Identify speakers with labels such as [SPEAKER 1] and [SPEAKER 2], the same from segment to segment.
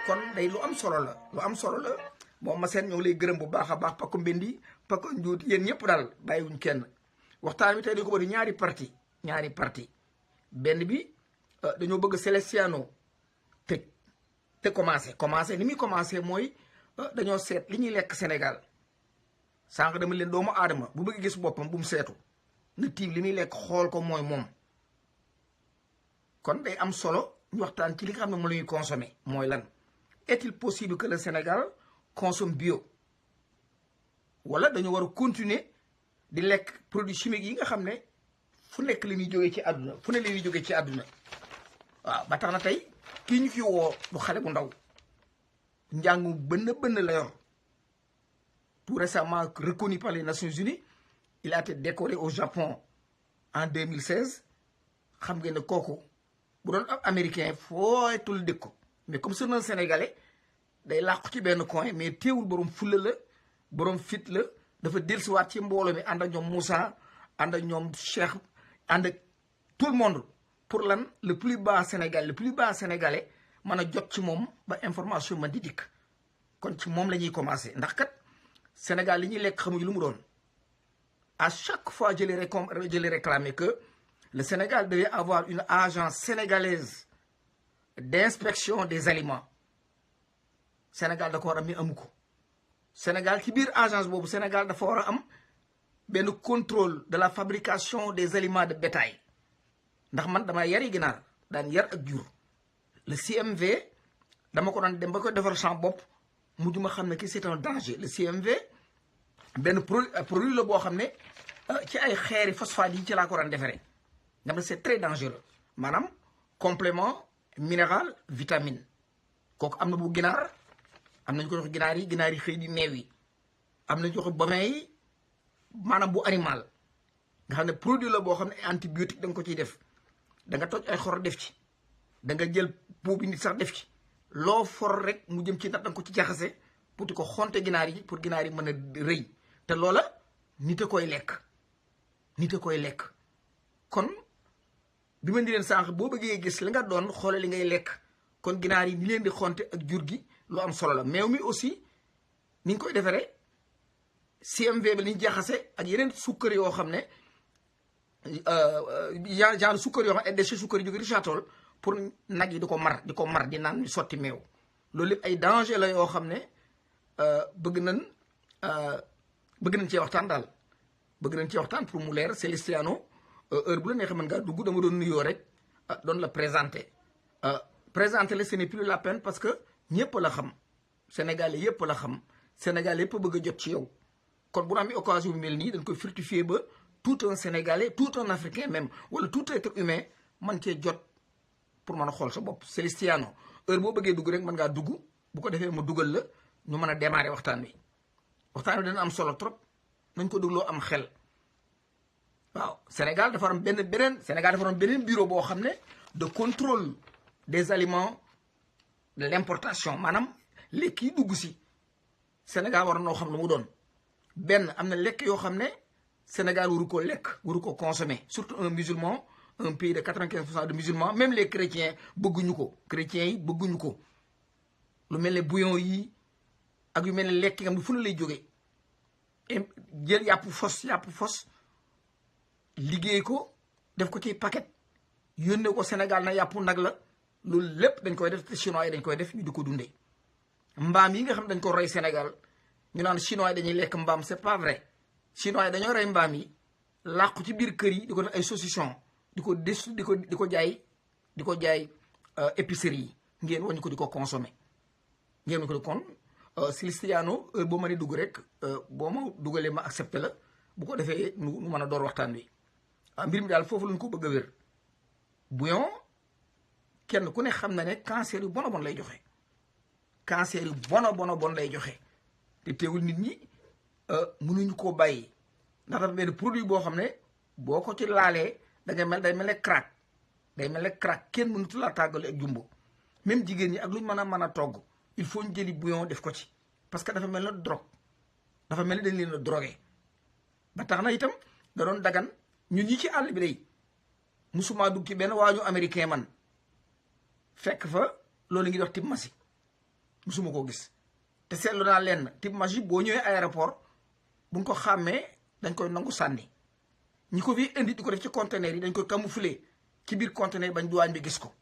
[SPEAKER 1] kon day lu am solo la moom ma seen ñoo ngi lay gërëm bu baax a baax Paco Mbendi Paco Njuut yéen ñëpp daal bàyyiwuñ kenn waxtaan wi tey dañ ko bëri ñaari parti benn bi dañoo bëgg Celestiano te commencé ni muy commencé mooy dañoo seet li ñuy lekk Sénégal sànq dama leen doomu aadama bu bëgg gis boppam bu mu seetu na tiim li muy lekk xool ko mooy moom kon day am solo ñu waxtaan ci li nga xam ne moom la ñuy consommer mooy lan est-il possible que le Sénégal consomme bio wala dañu war a continuer di lekk produits chimiques yi nga xam ne fu nekk li ñuy jógee ci àdduna waaw ba tax na tey kii ñu fi woo du xale bu ndaw njàngu bënn la yor tout récemment reconnu par les Nations Unies il a été décoré au Japon en 2016 xam ngeen ne kooku bu doon ab américain fooytul dëkk ko mais comme c'est un sénégalais day làqu ci benn coin mais teewul borom fulla la borom fit la dafa dellusiwaat ci mbooloo mi ànd ak ñoom Moussa ànd ak ñoom Cheikh ànd ak tout le monde pour lan le plus bas sénégalais mën a jot ci moom ba information man di dikk kon ci moom la ñuy commencé ndax kat Sénégal li ñuy lekk xamuñu lu mu doon à chaque fois je l'ai réclamé que le Sénégal devait avoir une agence sénégalaise d'inspection des aliments Sénégal da ko war a am mais amu ko Sénégal ci biir agence boobu Sénégal dafa war a am benn contrôle de la fabrication des aliments de bétail ndax man dama yari ginaar daan yar ak jur le CMV dama ko daan dem ba ko defar sama bopp mujj ma xam ne que c'est un danger le CMV benn produit la boo xam ne ci ay xeeri phosphate yi ci laa ko daan defaree nga xam ne c'est très dangereux maanaam complément minéral vitamine kooku am na bu ginaar am nañu ko jox ginaar yi xëy di neew yi am nañu jox bovin yi maanaam bu animal nga xam ne produit la boo xam ne antibiotique da nga ko ciy def da nga toj ay xor def ci da nga jël pou bi nit sax def ci loo for rek mu jëm ci nat da nga ko ci jaxase pour di ko xonte ginaar yi pour ginaar yi mën a rëy te loola nit a koy lekk kon bi ma di leen sànq boo bëggee gis li nga doon xoole li ngay lekk kon ginaar yi ni leen di xonte ak jur gi lu am solo la meew mi aussi ni ñu koy defaree CMV bi li ñu jaxase ak yeneen sukkar yoo xam ne genre sukkar yoo xam ne déchet sukkar yi jóge Richard Toll pour nag yi di ko mar di naan ñu sotti meew loolu lépp ay danger la yoo xam ne bëgg nañ cee waxtaan daal pour mu leer Celestiano heure bu la neexee mën ngaa dugg dama doon nuyoo rek doon la présenter la ce n'est plus la peine parce que ñëpp la xam Sénégalais yëpp la xam Sénégalais yëpp bëgg a jot ci yow kon bu amee occasion bu mel nii dañ koy fructifier ba tout un Sénégalais tout un Africain même wala tout être humain man cee jot pour mën a xool sa bopp Celestiano heure boo bëggee dugg rek mën ngaa dugg bu ko defee mu dugal la ñu mën a démarrer waxtaan wi dana am solo trop nañ ko dugloo am xel waaw Sénégal dafa am beneen bureau boo xam ne de contrôle des aliments de l'importation maanaam lekk yi dugg si Sénégal war noo xam ne mu doon benn am na lekk yoo xam ne Sénégal waru ko lekk waru ko consommer surtout un musulman un pays de 95% de musulmans même les chrétiens bëgguñu ko lu mel ne bouillon yi ak yu mel ne lekk yi nga xam ne fu ne lay jógee jël yàpp fos liggéey ko def ko ci paquet yónnee ko Sénégal na yàpp nag la loolu lépp dañ koy def te chinois yi dañ koy def ñu di ko dundee mbaam yi nga xam dañ ko rey Sénégal ñu naan chinois yi dañuy lekk mbaam c'est pas vrai chinois yi dañoo rey mbaam yi làqu ci biir kër yi di ko def ay saucisson di ko jaay épicerie yi ngeen wañu ko di ko consommer ngeen wañu ko di kon Celestiano heure boo mënee dugg rek boo ma dugalee ma accepté la bu ko defee nu mën a door waxtaan wi mbir mi daal foofu lañu ko bëgg a wér bouillon kenn ku ne xam na ne cancer yu bon lay joxe lay joxe te teewul nit ñi mënuñu koo bàyyi ndax dafa benn produit boo xam ne boo ko ci laalee day mel ne crack kenn mënutu laa tàggale ak jumbo même jigéen ñi ak luñ mën a togg il faut ñu jëli bouillon def ko ci parce que dafa mel na drogue dafa mel ni dañ leen a drogué ba tax na itam da doon dagan ñun ñi ci àll bi day musuma dugg ci benn waañu américain man fekk fa loolu ngi wax tib masi musuma koo gis te seetlu naa lenn type magique boo ñëwee aéroport buñ ko xàmmee dañ koy nangu sànni ñi ko fi indi di ko def ci conteneur yi dañ koy camoufler ci biir conteneur bañ douane bi gis ko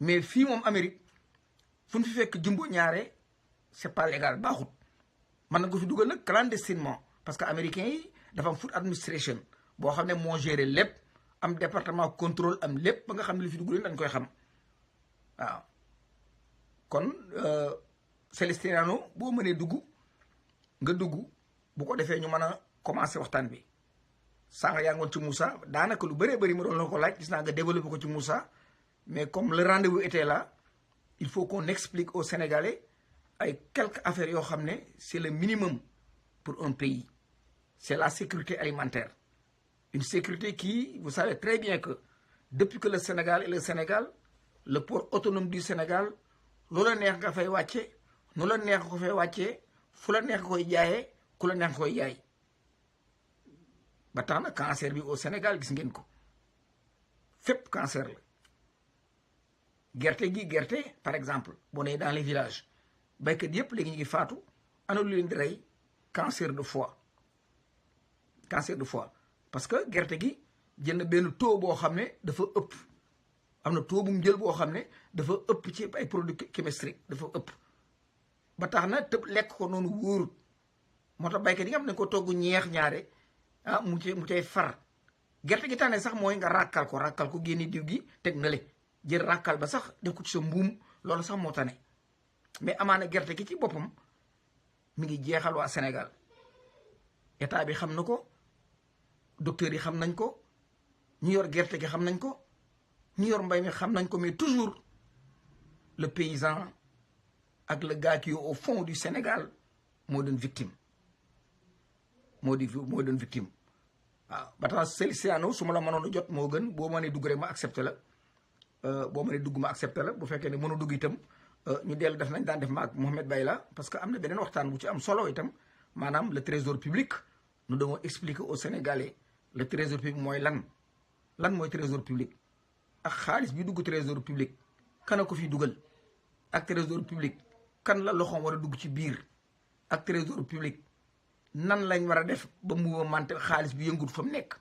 [SPEAKER 1] mais fii moom Amérique fu ñu fi fekk jumbo ñaare c'est pas légal baaxut mën na ko fi dugal nag clandestinement parce que américains yi dafa am food administration boo xam ne moo géré lépp am département contrôle am lépp ba nga xam ne li fi dugg dañ koy xam waaw kon Celestino boo mënee dugg nga dugg bu ko defee ñu mën a commencé waxtaan bi sànq yaa ngoon ci Moussa daanaka lu bëree bëri ma doon la ko laaj gis naa nga développé ko ci Moussa mais comme le rendez-vous était là il faut qu'on explique aux Sénégalais ay quelques affaires yoo xam ne c'est le minimum pour un pays c'est la sécurité alimentaire une sécurité qui vous savez très bien que depuis que le Sénégal est le Sénégal le port autonome du Sénégal loola neex nga fay wàcce nu la neex ko fay wàccee fu la neex koy jaayee ku la neex koy jaay ba tax na cancer bi au Sénégal gis ngeen ko fépp cancer la gerte par exemple boo nee dans les villages baykat yëpp léegi ñu ngi faatu ana lu leen di rey cancer de foie parce que gerte gi jël na benn taux boo xam ne dafa ëpp am na taux bu mu jël boo xam ne dafa ëpp ci ay produits chimiques dafa ëpp ba tax na tëb lekk ko noonu wóorut moo tax baykat yi nga xam ne ko togg ñeex ñaare mu cay far gerte gi tànne sax mooy nga ràkkal ko génne diw gi teg na le jël ràkkal ba sax def ko ci sa mbuum loolu sax moo tane mais amaana gerte gi ci boppam mi ngi jeexal waa Sénégal état bi xam na ko docteur yi xam nañ ko ñu yor gerte gi xam nañ ko ñu yor mbay mi xam nañ ko mais toujours le paysan ak le gars qui est au fond du Sénégal moo doon victime moo doon victime waaw ba tax Celestino su ma la mënoon a jot moo gën boo mënee dugg rek ma accepté la boo mënee dugg ma accepté la bu fekkee ne mënu dugg itam ñu dellu def nañ daan def ma ak Mohamed Bayla parce que am na beneen waxtaan bu ci am solo itam maanaam le trésor public nous devons expliquer aux Sénégalais le trésor public mooy lan mooy trésor public ak xaalis bi dugg trésor public kan a ko fi dugal ak trésor public kan la loxoom war a dugg ci biir ak trésor public nan lañ war a def ba mouvement xaalis bi yëngut fa mu nekk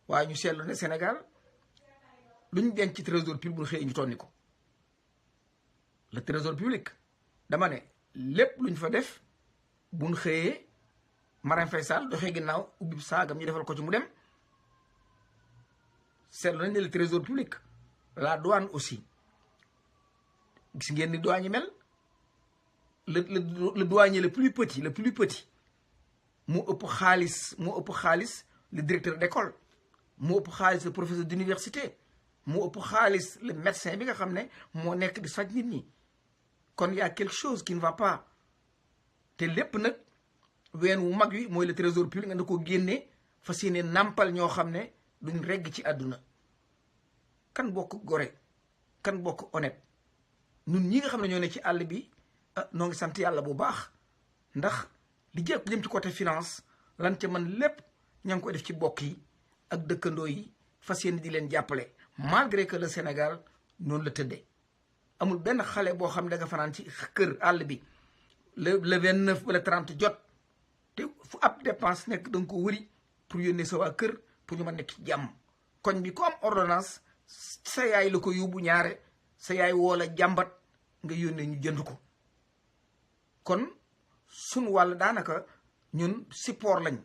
[SPEAKER 1] waaye ñu seetlu ne Sénégal lu ñu denc ci trésor public bu xëyee ñu tonni ko le trésor public dama ne lépp lu ñu fa def buñ xëyee Marème Faye Sall doxee ginnaaw ubbi saagam ñu defal ko ci mu dem seetlu nañ ne le trésor public la douane aussi gis ngeen ni douane yi mel le douanier le plus petit moo ëpp xaalis le directeur d'école moo ëpp xaalis le professeur d'université moo ëpp xaalis le médecin bi nga xam ne moo nekk di faj nit ñi kon y a quelque chose qui ne va pas te lépp nag ween wu mag wi mooy le trésor public nga na ko génnee fas yéene nàmpal ñoo xam ne duñ regg ci àdduna kan bokk gore kan bokk honnête ñun ñi nga xam ne ñoo ne ci àll bi noo ngi sant yàlla bu baax ndax li jëm ci côté finance lan ca man lépp ña ngi koy def ci bokk yi ak dëkkandoo yi fas yéene di leen jàppale malgré que le Sénégal noonu la tëddee amul benn xale boo xam ne da nga fanaan ci kër àll bi le 29 ba le 30 jot te fu ab dépense nekk da nga ko wëri pour yónnee sa waa kër pour ñu mën nekk ci jàmm koñ bi ko am ordonnance sa yaay la ko yóbbu ñaare sa yaay woo la jàmbat nga yónnee ñu jënd ko kon suñ wàll daanaka ñun support lañ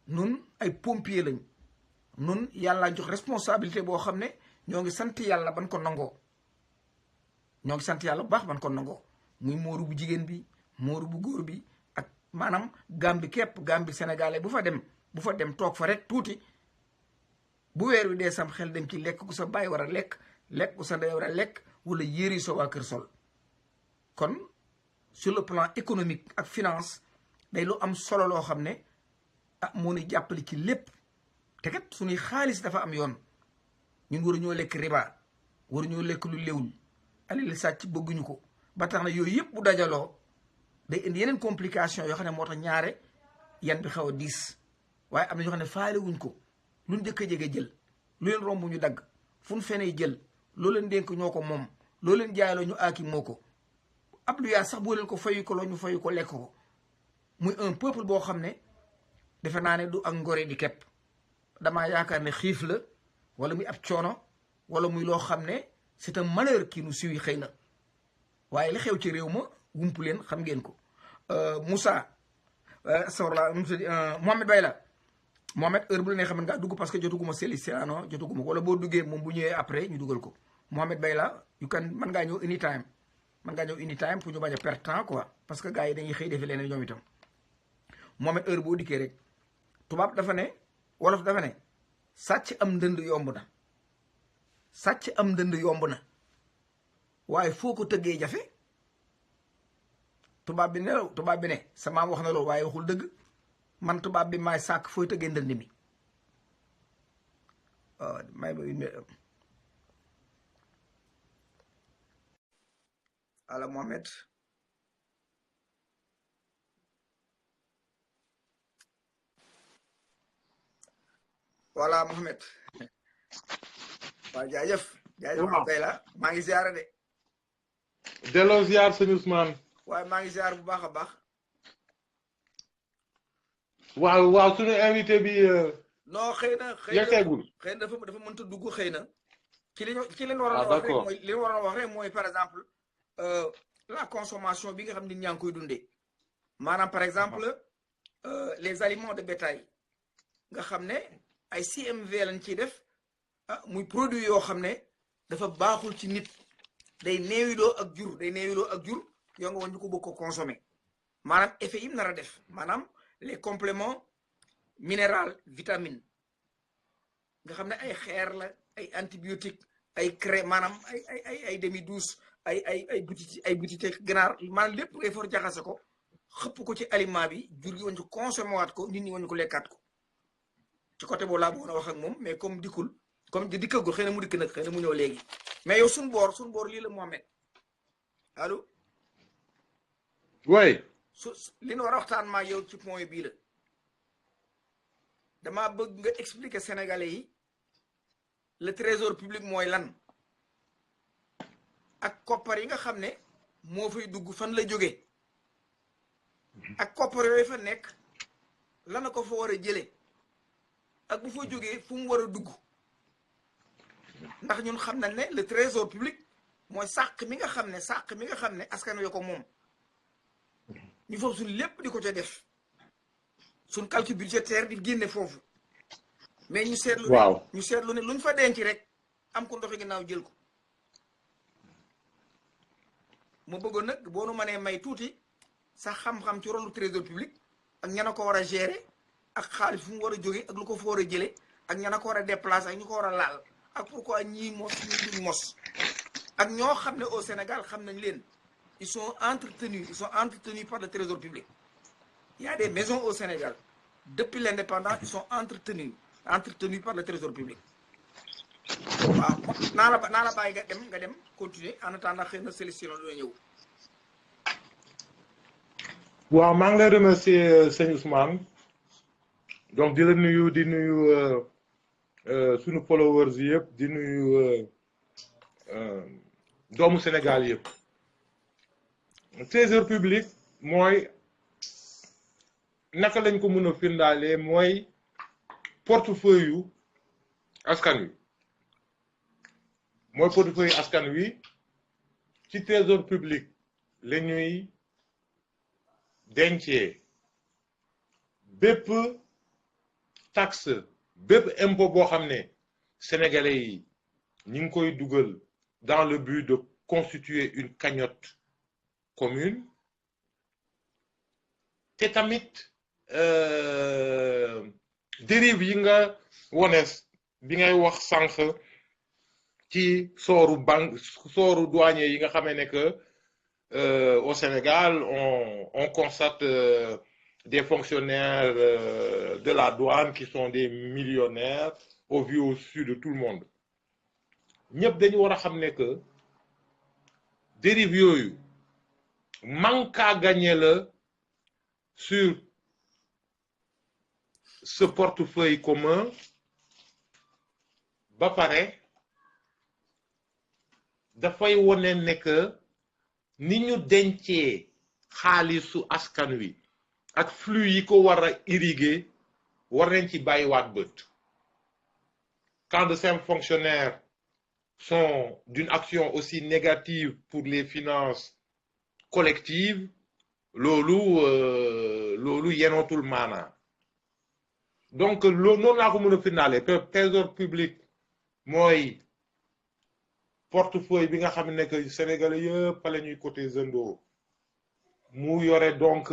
[SPEAKER 1] ñun ay pompier lañ ñun yàlla jox responsabilité boo xam ne ñoo ngi sant yàlla ban ko nangoo ñoo ngi sant yàlla bu baax ban ko nangoo muy mooru bu jigéen bi mooru bu góor bi ak maanaam Gàmbi képp Gàmbi sénégalais bu fa dem toog fa rek tuuti bu weer wi dee sam xel dem ci lekk ku sa baay war a lekk ku sa ndey war a lekk wala yéeri sa waa kër sol kon sur le plan économique ak finance day lu am solo loo xam ne moo ni jàppale ci lépp te kat suñuy xaalis dafa am yoon ñun waru ñoo lekk riba waru ñoo lekk lu léwul alali sàcc bëgguñu ko ba tax na yooyu yëpp bu dajaloo day indi yeneen complication yoo xam ne moo tax ñaare yan bi xaw a diis waaye am na ñoo xam ne faale wuñ ko luñ njëkk a jege jël lu leen romb ñu dagg fu ñu fenee jël loo leen dénk ñoo ko moom loo leen jaayloo ñu aaki moo ko ab lu yaa sax boo leen ko fayu ko loo ñu fayu ko lekk ko muy un peuple boo xam ne defe naa ne du ak ngore di kepp damaa yaakaar ne xiif la wala muy ab coono wala muy loo xam ne c'est un malheur qui nous suit xëy na waaye li xew ci réew ma wumpu leen xam ngeen ko Moussa sorla Mohamed Bayla Mohamed heure bu la ne xam nga dugg parce que jotuguma Celestino jotuguma wala boo duggee moom bu ñëwee après ñu dugal ko Mohamed Bayla you can mën ngaa ñëw anytime mën ngaa ñëw anytime pour ñu bañ a perdre temps quoi parce que gars yi dañuy xëy defi leneen ñoom itam Mohamed heure boo dikkee rek tubaab dafa ne wolof dafa ne sàcc am ndënd yomb na sàcc am ndënd yomb na waaye foo ko tëggee jafe tubaab bi ne sa maam wax na loolu waaye waxul dëgg man tubaab bi maay sàkk fooy tëggee ndënd mi ala Mohamed voilà Mohamed waaw jaajëf bay la maa ngi ziara de
[SPEAKER 2] delloo ziar sëñ Ousmane
[SPEAKER 1] waaye maa ngi ziar bu baax a baax
[SPEAKER 2] waaw suñu invité bi
[SPEAKER 1] non xëy na dafa mënta dugg xëy na ci leen waroon wax rek mooy li waroon wax rek mooy par exemple la consommation bi nga xam ne ñaa ngi koy dundee maanaam par exemple les aliments de bétail nga xam ne ay CMV lañ ciy def muy produit yoo xam ne dafa baaxul ci nit day néewiloo ak jur yoo nga woon ñu ko bëgg ko consommer maanaam effet yi mu nar a def maanaam les compléments minéraux vitamines nga xam ne ay xeer la ay antibiotiques ay crème maanaam ay demi douce ay butité ganaar maanaam lépp ngay for jaxase ko xëpp ko ci aliment bi jur gi woon ko consommer waat ko nit ñi woon ko lekkaat ko ci côté boobu laa bëggoon a wax ak moom mais comme dikkagul xëy na mu dikk nag xëy na mu ñëw léegi mais yow suñu boor lii la Mohamed allo.
[SPEAKER 2] oui.
[SPEAKER 1] li ñu war a waxtaan maa yow ci point bii la damaa bëgg nga expliquer Sénégalais yi le trésor public mooy lan ak koppar yi nga xam ne moo fay dugg fan la jógee ak koppar yooyu fa nekk lana ko fa war a jëlee ak bu fa jógee fu mu war a dugg ndax ñun xam nañ ne le trésor public mooy sàq mi nga xam ne askan wi ko moom ñu foofu suñ lépp di ko ca def suñ calcul budgétaire di génne foofu mais ñu seetlu ne luñ fa denc rek am ko ndoxi ginnaaw jël ko mu bëggoon nag boo nu mënee may tuuti sax xam-xam ci rôle trésor public ak ña ko war a gérer ak xaalis fu mu war a jóge ak lu ko fa war a jëlee ak ña ko war a déplacer ak ñu ko war a laal ak pourquoi ñii mos ñii duñ mos ak ñoo xam ne au Sénégal xam nañ leen ils sont entretenus par le trésor public il y a des maisons au Sénégal depuis l'indépendance ils sont entretenus par le trésor public waaw naa la bàyyi nga dem continuer en attendant xëy na Célestino dina ñëw.
[SPEAKER 2] waaw maa ngi lay remercier sëñ Ousmane donc di la nuyu suñu followers yëpp di nuyu doomu Sénégal yëpp trésor public mooy naka lañ ko mën a firndaalee mooy portefeuille yu askan wi mooy portefeuille askan wi ci trésor public la ñuy dencee bépp taxe bépp impôt boo xam ne sénégalais yi ñu ngi koy dugal dans le but de constituer une cagnotte commune te tamit dérive yi nga wones bi ngay wax sànq ci sooru douanier yi nga xamee ne que au Sénégal on constate des fonctionnaires de la douane qui sont des millionnaires au vu au su de tout le monde ñëpp dañu war a xam ne que dérive yooyu manque à gagner la sur ce portefeuille commun ba pare dafay wone ne que ni ñu dencee xaalisu askan wi ak flux yi ko war a irriguer war nañ ci bàyyiwaat bët. Quand de simples fonctionnaires sont d'une action aussi négative pour les finances collectives, loolu yenootul maanaa. Donc loolu noonu laa ko mën a finale trésor public mooy portefeuille bi nga xam ne que Sénégalais yëpp fa la ñuy cotiser mu yore donc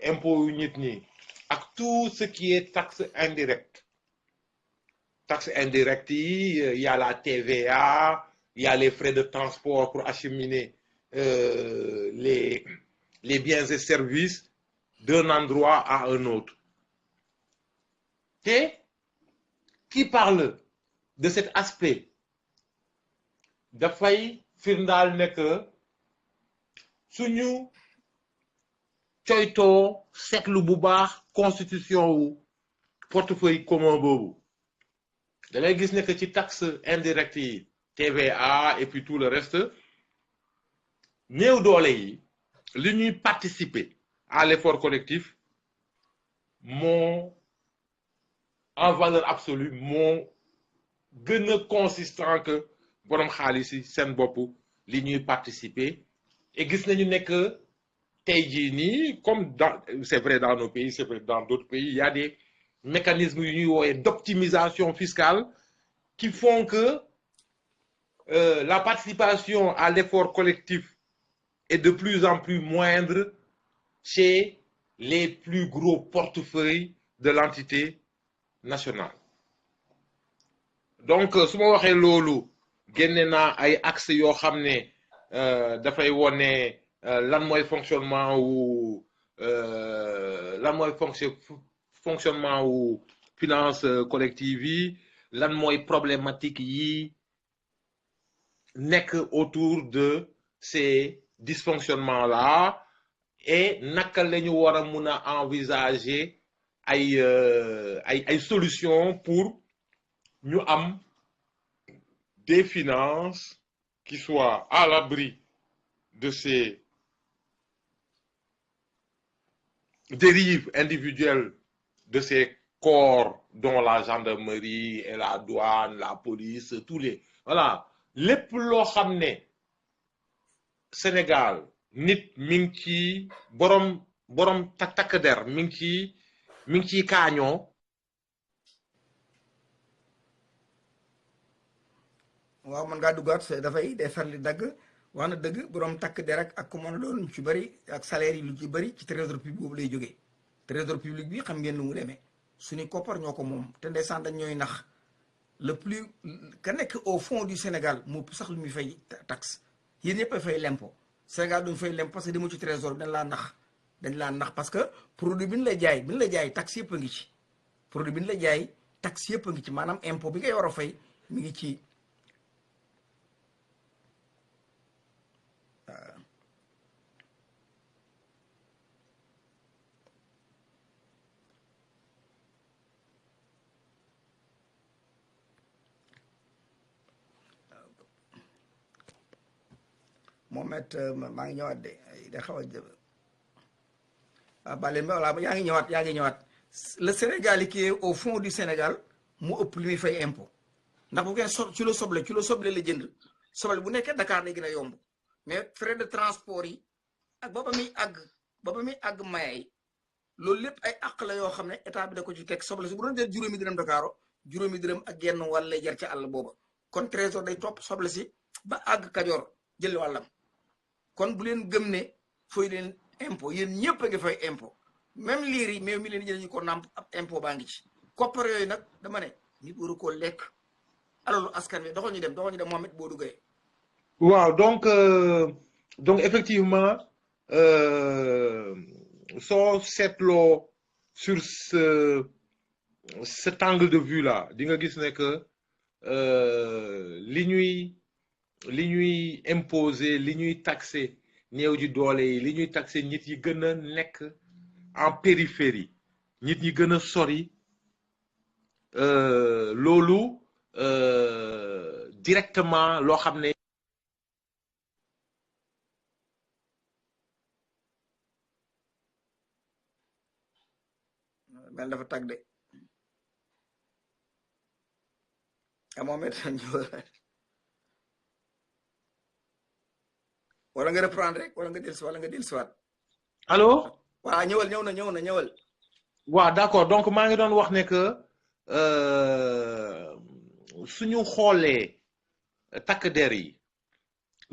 [SPEAKER 2] impôt yu nit ñi ak tout ce qui est taxe indirecte. Taxe indirecte yi y a la TVA, il y a les frais de transport pour acheminer les biens et services d'un endroit à un autre. Et qui parle de cet aspect dafay firndaal ne que suñu coytoo seetlu bu baax constitution wu portefeuille commun boobu da ngay gis ne que ci taxe indirecte yi TVA et puis tout le reste néew doole yi li ñuy participer à l'effort collectif moo en valeur absolue moo gën a consistant que borom xaalis yi seen bopp li ñuy participer et gis nañu ne que tey jii nii comme c'est vrai dans nos pays, c'est vrai dans d'autres pays, il y a des mécanismes yu ñuy wooye d'optimisation fiscale qui font que la participation à l'effort collectif est de plus en plus moindre chez les plus gros portefeuilles de l'entité nationale. Donc su ma waxee loolu génne naa ay axes yoo xam ne dafay wone lan mooy fonctionnement wu fonctionnement wu finance collective yi lan mooy problématique yi nekk autour de ces dysfonctionnements-là et naka la ñu war a mun a envisager ay solutions pour ñu am des finances qui soient à l'abri de ces dérives individuelles de ces corps dont la gendarmerie et la douane, la police, tous les voilà lépp loo xam ne Sénégal nit mi ngi ci borom takk der mi ngi ci kaañoo.
[SPEAKER 1] waaw man ngaa duggaat dafay day farli dagg wax na dëgg borom takk der ak ku mën a doon lu ci bëri ak salaire yi lu ci bëri ci trésor public boobu lay jógee trésor public bi xam ngeen lu mu demee suñu koppar ñoo ko moom te ndeysaan dañ ñooy nax le plus ka nekk au fond du Sénégal moo sax lu muy fay taxe yéen ñëpp a fay l'impôt Sénégal duñ fay l'impôt parce que demu ci trésor bi dañ laa nax parce que produit bi ñu la jaay taxe yëpp a ngi ci produit bi ñu la jaay taxe yëpp a ngi ci maanaam impôt bi ngay war a fay mi ngi ci Mohamed maa ngi ñëwaat de xaw a bàleen ma voilà yaa ngi ñëwaat le Sénégal qui est au fond du Sénégal mu ëpp li muy fay impôt ndax bu ngeen kilo soble la jënd soble bu nekkee Dakar day gën a yomb mais frais de transport yi ak ba ba muy àgg maya yi loolu lépp ay àq la yoo xam ne état bi da ko ci teg soble si bu doon jël juróomi dërëm Dakar juróomi dërëm ak genn wàll lay jar ci àll booba kon trésor day topp soble si ba àgg Kajoor jël wàllam kon bu leen gëm ne fooy leen impôt yéen ñëpp a ngi fay impôt même liir yi mais mi leen jël ñu ko nàmp ab impôt baa ngi ci koppar yooyu nag dama ne nit waru koo lekk alalu askan wi doxal ñu dem Mohamed boo duggee.
[SPEAKER 2] waaw donc effectivement soo seetloo sur cet angle de vue là di nga gis ne que li ñuy imposer li ñuy taxer néew ji doole yi li ñuy taxer nit yi gën a nekk en périphérie nit ñi gën a sori loolu directement loo xam ne
[SPEAKER 1] mel dafa tag de Mohamed wala nga reprendre rek wala nga dellusiwaat
[SPEAKER 2] allo
[SPEAKER 1] waaw ñëwal ñëwal
[SPEAKER 2] waaw d'accord donc maa ngi doon wax ne que suñu xoolee takk der yi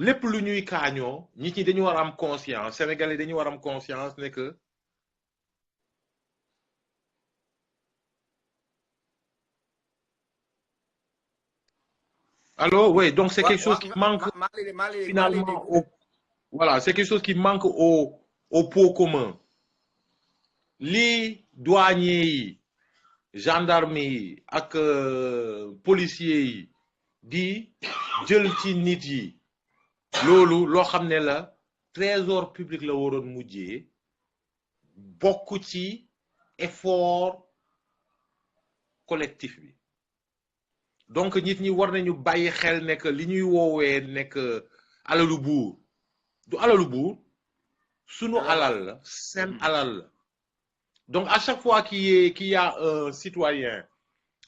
[SPEAKER 2] lépp lu ñuy kaañoo nit ñi dañu war am conscience Sénégalais dañu war am conscience ne que allô oui donc c'est quelque chose qui manque finalement voilà c'est quelque chose qui manque au pot commun lii douanier yi gendarme yi ak policier yi di jël ci nit yi loolu loo xam ne la trésor public la waroon mujjee bokk ci effort collectif bi donc nit ñi war nañu bàyyi xel ne que li ñuy woowee nekk alalu buur du alalu buur sunu alal la seen alal la donc à chaque fois qu'il y a un citoyen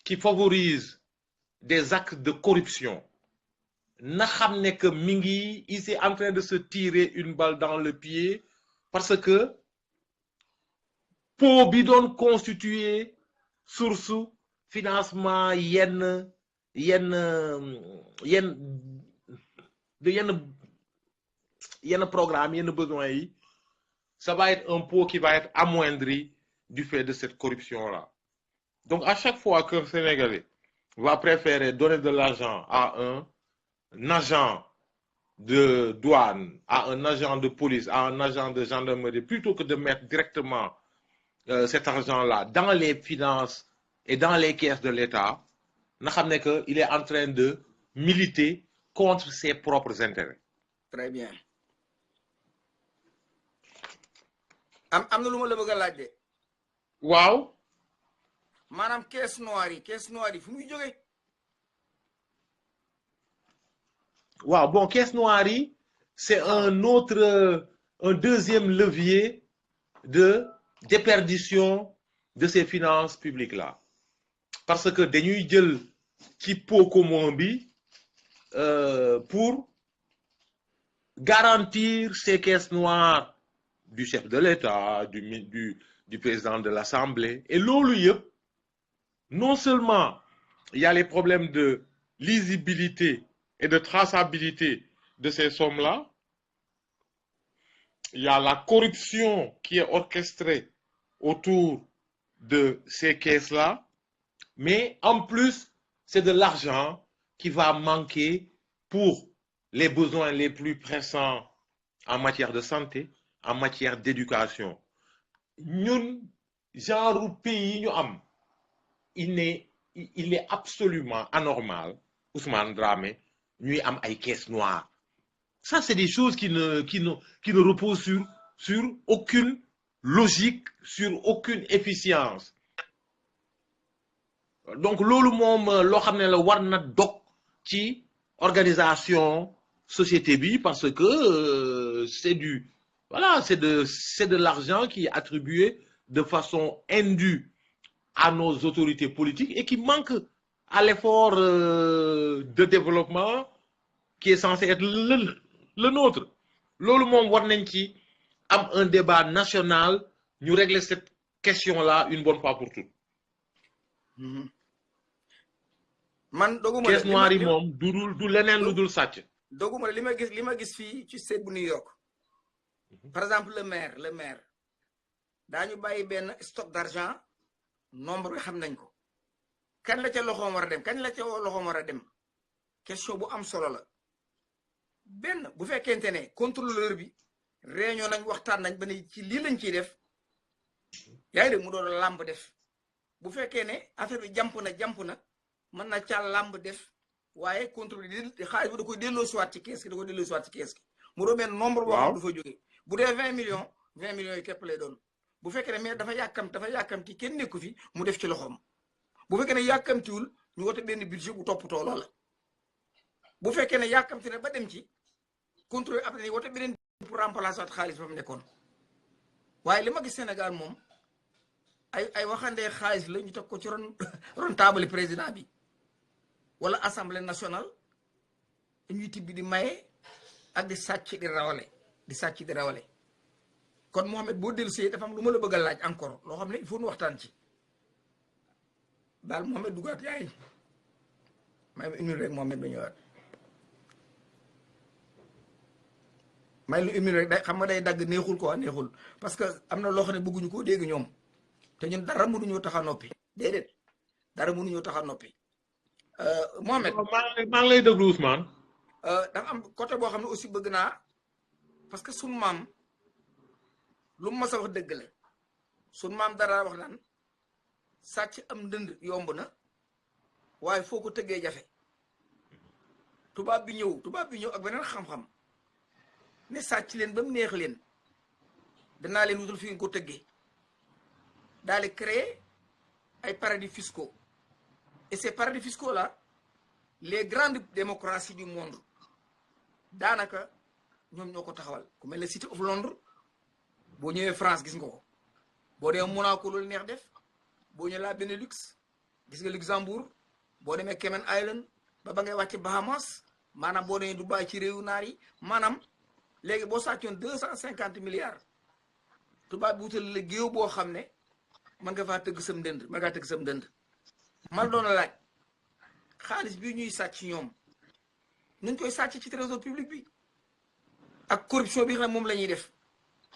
[SPEAKER 2] qui favorise des actes de corruption na xam ne que mi ngi il est en train de se tirer une balle dans le pied parce que pot bi doon constituer source financement yenn programme yenn besoins yi ça va être un pot qui va être amoindri du fait de cette corruption-là. Donc, à chaque fois qu'un Sénégalais va préférer donner de l'argent à un agent de douane, à un agent de police, à un agent de gendarmerie, plutôt que de mettre directement cet argent-là dans les finances et dans les caisses de l'État, il est en train de militer contre ses propres intérêts.
[SPEAKER 1] Très bien. am na lu ma la bëgg a laaj de.
[SPEAKER 2] waaw.
[SPEAKER 1] maanaam caisse noire yi fu muy jógee.
[SPEAKER 2] waaw bon caisse noire yi c'est un deuxième levier de déperdition de ces finances publiques là parce que dañuy jël ci pot commun bi pour garantir ces caisses noires du chef de l'État, du président de l'Assemblée. Et l'OLUIEP, non seulement il y a les problèmes de lisibilité et de traçabilité de ces sommes-là, il y a la corruption qui est orchestrée autour de ces caisses-là, mais en plus, c'est de l'argent qui va manquer pour les besoins les plus pressants en matière de santé, en matière d'éducation. Ñun genre pays ñu am il est absolument anormal Ousmane Dramé ñuy am ay caisses noires. Ça c'est des choses qui ne reposent sur aucune logique, sur aucune efficience. Donc loolu moom loo xam ne la war na dog ci organisation société bi parce que c'est de l'argent qui est attribué de façon indue à nos autorités politiques et qui manque à l'effort de développement qui est censé être le nôtre. Loolu moom war nañ ci am un débat national ñu régler cette question-là une bonne fois pour toutes.
[SPEAKER 1] man doguma
[SPEAKER 2] caisse noire yi moom du leneen lu dul sàcc.
[SPEAKER 1] doguma li ma gis fii ci state bu New York par exemple le maire daañu bàyyi benn stock d'argent nombre bi xam nañ ko kan la ca loxoom war a dem question bu am solo la benn bu fekkente ne contrôleur bi réunion nañ waxtaan nañ ba ne ci lii lañ ciy def yaa ngi dégg mu doon làmb def bu fekkee ne affaire bi jàmp na mën na caa làmb def waaye contrôle di xaalis bi da koy delloo siwaat ci kees gi mu doon benn nombre boo xam du fa jógee bu dee 20 millions yi képp lay doon bu fekkee ne mais dafa yàkkamti kenn nekku fi mu def ci loxoom bu fekkee ne yàkkamtiwul ñu wote benn budget bu toppatoo loola bu fekkee ne yàkkamti ne ba dem ci contrôle après ni wote beneen pour remplacer waat xaalis ba mu nekkoon waaye li ma gis Sénégal moom ay waxandee xaalis la ñu teg ko ci ron taabali président bi wala assemblée nationale ñuy tibbi di maye ak di sàcc di rawale kon Mohamed boo dellusee dafa am lu ma la bëgg a laaj encore loo xam ne il faut nu waxtaan ci daal Mohamed dugaat yaay may ma une minute rek Mohamed ba ñëwaat may lu une minute rek day xam nga day dagg neexul quoi neexul parce que am na loo xam ne bëgguñu koo dégg ñoom te ñun dara mënuñoo tax a noppi déedéet dara mënuñoo tax a noppi Mohamed
[SPEAKER 2] maa ngi lay déglu Ousmane.
[SPEAKER 1] dafa am côté boo xam ne aussi bëgg naa parce que sunu maam lu mu mas a wax dëgg la sunu maam dara wax naan sàcc am ndënd yomb na waaye foo ko tëggee jafe tubaab bi ñëw ak beneen xam-xam ne sàcc leen ba mu neex leen danaa leen wutal fi ngeen ko tëggee daal di créer ay paradis fiscaux et ces paradis fiscaux là les grandes démocraties du monde daanaka ñoom ñoo ko taxawal ku mel ne City of Londres boo ñëwee France gis nga ko boo demee Monaco loolu neex def boo ñëwee la Benelux gis nga Luxembourg boo demee Cayman Island ba ngay wàcc Bahamas maanaam boo demee Dubaï ci réewu naar yi maanaam léegi boo sàccoon 250 milliards tubaab bi wutal la géew boo xam ne mën nga faa tëgg sam ndënd man doon laaj xaalis bi ñuy sàcc ñoom nuñ koy sàcc ci trésor public bi ak corruption bi nga xam ne moom la ñuy def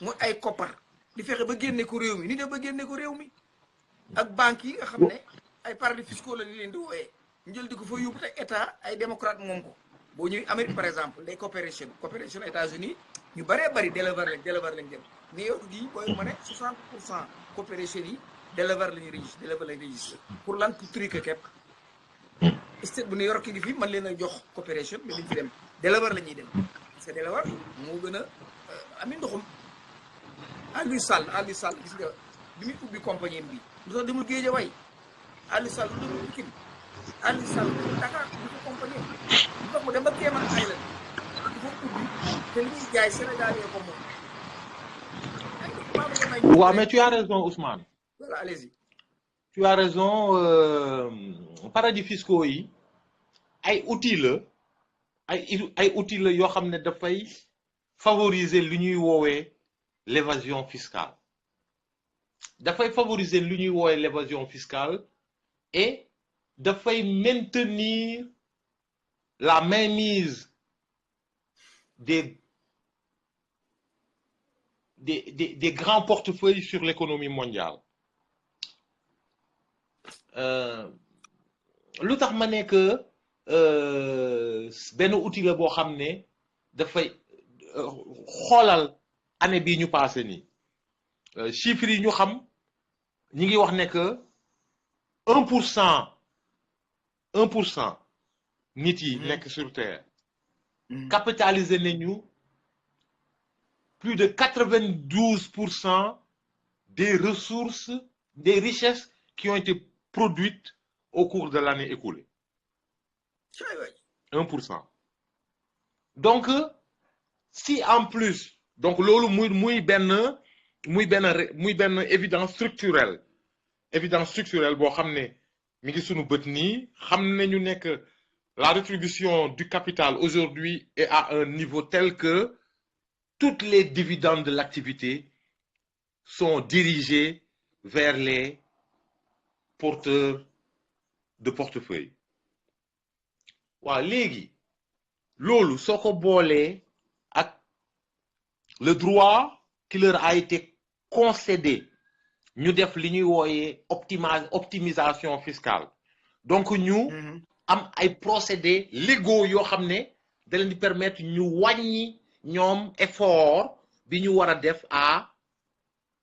[SPEAKER 1] mooy ay koppar di fexe ba génne ko réew mi ni def ba génne ko réew mi ak banques yi nga xam ne ay paradis fiscaux la ñu leen di wooyee ñu jël di ko fa yóbbu te état ay démocrate moom ko boo ñëwee Amérique par exemple les coopération États-Unis ñu bëree bëri Delaware lañ jëm New York gii booy ma ne 60% coopération yi Delaware lañu registré pour lan pour truquer képp state bu New York ngi fi mën leen a jox coopération mais duñ fi dem Delaware la ñuy dem parce que Delaware moo gën a ami ndoxum Aliou Sall gis nga bi muy ubbi compagnie bi lu tax demul Guédiawaye Aliou Sall lu demul Pikine Aliou Sall Dakar bu ko compagnie lu tax mu dem ba Cayman Island dafa ubbi te li ñuy jaay Sénégal yee ko moom.
[SPEAKER 2] waaw mais tu as raison Ousmane.
[SPEAKER 1] Voilà, allez-y.
[SPEAKER 2] Tu as raison paradis fiscaux yi ay outils la ay outils la yoo xam ne dafay favoriser lu ñuy woowee l'évasion fiscale et dafay maintenir la mainmise des grands portefeuilles sur l'économie mondiale. Lu tax ma ne que benn outil la boo xam ne dafay xoolal année bii ñu passé nii chiffres yi ñu xam ñi ngi wax ne que 1% nit yi nekk sur terre capitalisé nañu plus de 92% des ressources, des richesses qui ont été produites au cours de l'année écoulée. 1%. Donc, si en plus, donc loolu muy benn évidence structurelle boo xam ne mi ngi sunu bët nii xam nañu ne que la rétribution du capital aujourd'hui est à un niveau tel que toutes les dividendes de l'activité sont dirigées vers les porteurs de portefeuille. waaw léegi loolu soo ko boolee ak le droit qui leur a été concédé ñu def li ñuy wooyee optimisation fiscale donc ñu am ay procédés légaux yoo xam ne da leen di permettre ñu wàññi ñoom effort bi ñu war a def à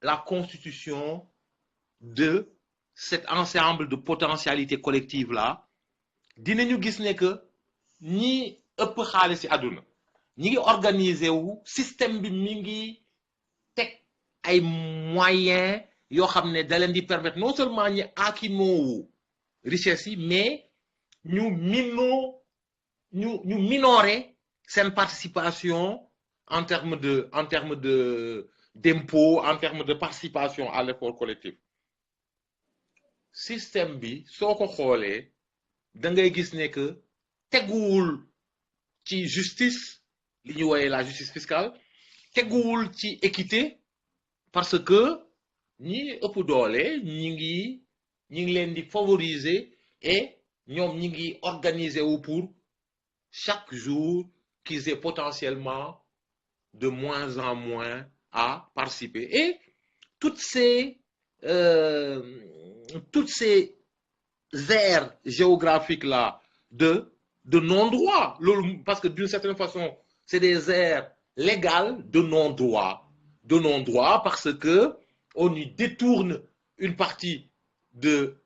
[SPEAKER 2] la constitution de cet ensemble de potentialités collectives là dinañu gis ne que ñi ëpp xaalis ci àdduna ñi ngi organiser wu système bi mi ngi teg ay moyens yoo xam ne da leen di permettre non seulement ñi aakimoo richesse yi mais ñu minorer seen participation en termes d'impôts, en termes de participation à l'effort collectif. système bi soo ko xoolee da ngay gis ne que teguwul ci justice li ñu woyee la justice fiscale teguwul ci équité parce que ñi ëpp doole ñi ngi leen di favoriser et ñoom ñi ngi organiser wu pour chaque jour qu'ils aient potentiellement de moins en moins à participer. Et toutes ces aires géographiques-là de non-droit, parce que d'une certaine façon, c'est des aires légales de non-droit. De non-droit parce que on y détourne une partie de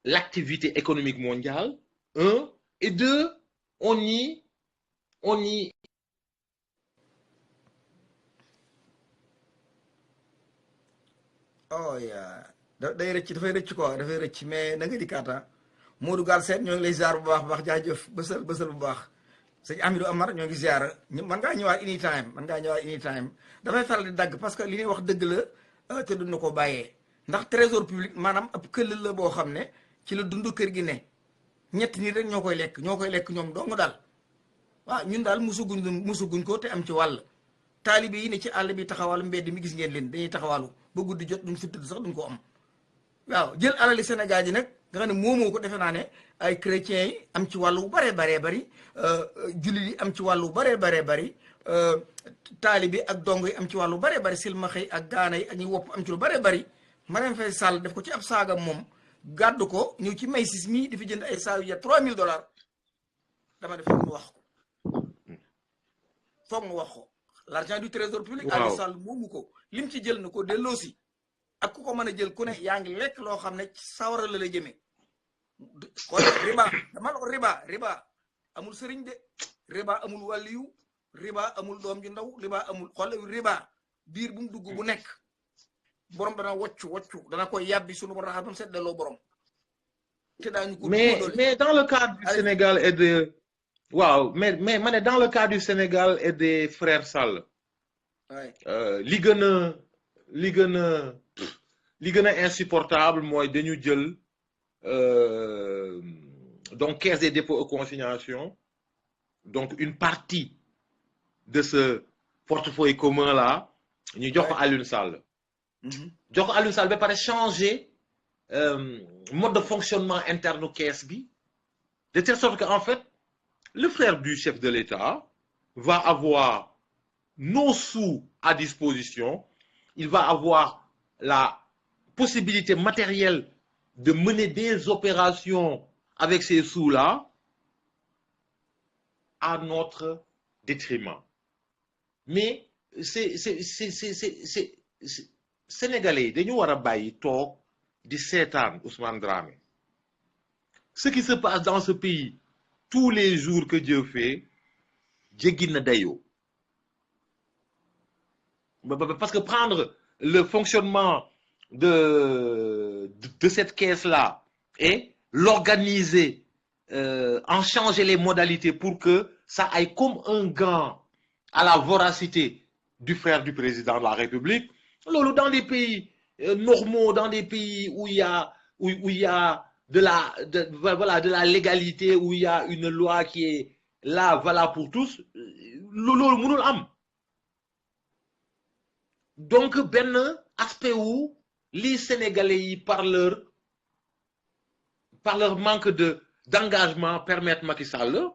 [SPEAKER 2] l'activité économique mondiale, un, et deux, on y
[SPEAKER 1] oh yaa day rëcc dafay rëcc quoi dafay rëcc mais na nga di kaata Modou Galsen ñoo ngi lay ziar bu baax jaajëf bësal bu baax sëñ Amidou Amar ñoo ngi ziar man ngaa ñëwaat anytime dafay faral di dagg parce que li ñuy wax dëgg la te dund ko bàyyee ndax trésor public maanaam ab këll la boo xam ne ci la dund kër gi ne ñett ñi rek ñoo koy lekk ñoom dong daal waaw ñun daal musuguñ ko te am ci wàll taalibe yi ne ci àll bi taxawaalu mbedd mi gis ngeen leen dañuy taxawaalu ba guddi jot duñ fi tëdd sax duñ ko am waaw jël alali Sénégal ji nag nga xam ne moomoo ko defe naa ne ay chrétiens yi am ci wàllu bu baree bari jullit yi am ci wàllu bu baree bari taalibe ak dong yi am ci wàllu bu baree bari silmaxa yi ak gaana yi ak ñi wopp am ci lu baree bari Marième Faye Sall def ko ci ab saaga moom gàddu ko ñëw ci may sis mii dafa jënd ay saa yu $3000 dama def foog mu wax ko l'argent du trésor public Aliou Sall moomu ko lim ci jël na ko delloosi ak ku ko mën a jël ku ne yaa ngi lekk loo xam ne sawara la jëmee kon riba dama la ko riba amul sëriñ de riba amul wàlliyu riba amul doom ju ndaw riba biir bu mu dugg bu nekk borom dana woccu dana koy yàbbi sunu borom raxas ba mu set delloo borom te daañu ko
[SPEAKER 2] mais dans le cadre du Sénégal et de waaw mais dans le cas du Sénégal et des frères Sall li gën a insupportable mooy dañu jël donc caisse des dépôts et consignations donc une partie de ce portefeuille commun là ñu jox ko Alioune Sall ba pare changer mode de fonctionnement interne caisse bi de telle sorte que en fait le frère du chef de l'État va avoir nos sous à disposition. Il va avoir la possibilité matérielle de mener des opérations avec ces sous-là à notre détriment. Mais Sénégalais dañu war a bàyyi toog di seetaan Ousmane Dramé. Ce qui se passe dans ce pays tous les jours que Dieu fait, jéggi na dayoo. Parce que prendre le fonctionnement de cette caisse-là et l'organiser, en changer les modalités pour que ça aille comme un gant à la voracité du frère du président de la République, dans des pays normaux, dans des pays où il y a de la légalité, où il y a une loi qui est là, valable pour tous, loolu mënul am. Donc benn aspect où les Sénégalais yi par leur manque d'engagement permettent Macky Sall,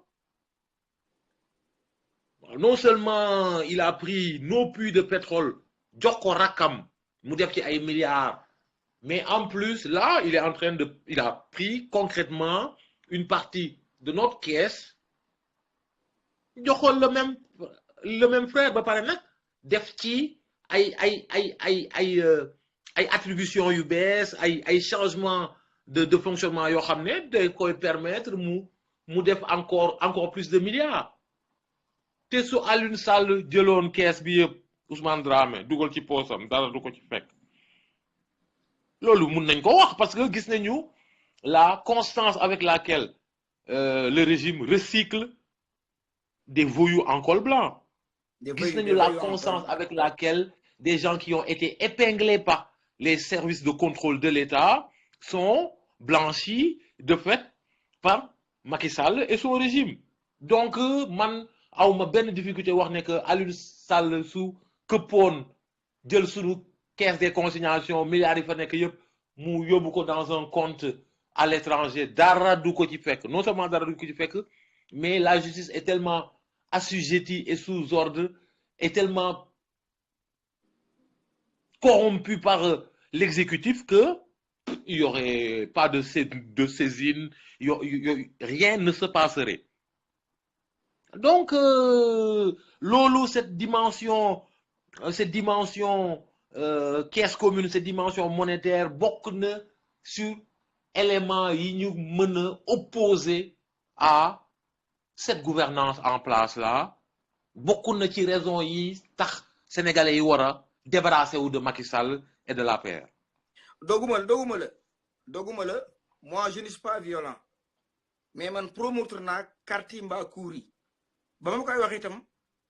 [SPEAKER 2] non seulement il a pris nos puits de pétrole jox ko rakkam mu def ci ay milliards, mais en plus là il a pris concrètement une partie de notre caisse jox ko le même frère ba pare nag def ci ay attributions yu bees ay changements de fonctionnement yoo xam ne day koy permettre mu def encore plus de milliards. te su Alioune Sall jëloon caisse bi yëpp Ousmane Dramé dugal ci poosam dara du ko ci fekk. loolu mun nañ ko wax parce que gis nañu la constance avec laquelle le régime recycle des voyous en col blanc. Gis nañu la constance avec laquelle des gens qui ont été épinglés par les services de contrôle de l'État sont blanchis de fait par Macky Sall et son régime. Donc man awma benn difficulté wax ne que Aliou Sall su këppoon jël sunu caisse des consignations milliards yi fa nekk yëpp mu yóbbu ko dans un compte à l'étranger dara du ko ci fekk non seulement dara du ko ci fekk mais la justice est tellement assujettie et sous ordre est tellement corrompue par l'exécutif que il y aurait pas de saisine, rien ne se passerait. Donc, lolo, cette dimension caisse commune, cette dimension monétaire, beaucoup de sur éléments yi ñu mën a opposé à cette gouvernance en place là, beaucoup na ci raison yi tax sénégalais yi war a débarrasser wu de Macky Sall et de l'APR.
[SPEAKER 1] doguma la moi je ne suis pas violent mais man promoteur naa karti mbaa kuuri ba ma koy wax itam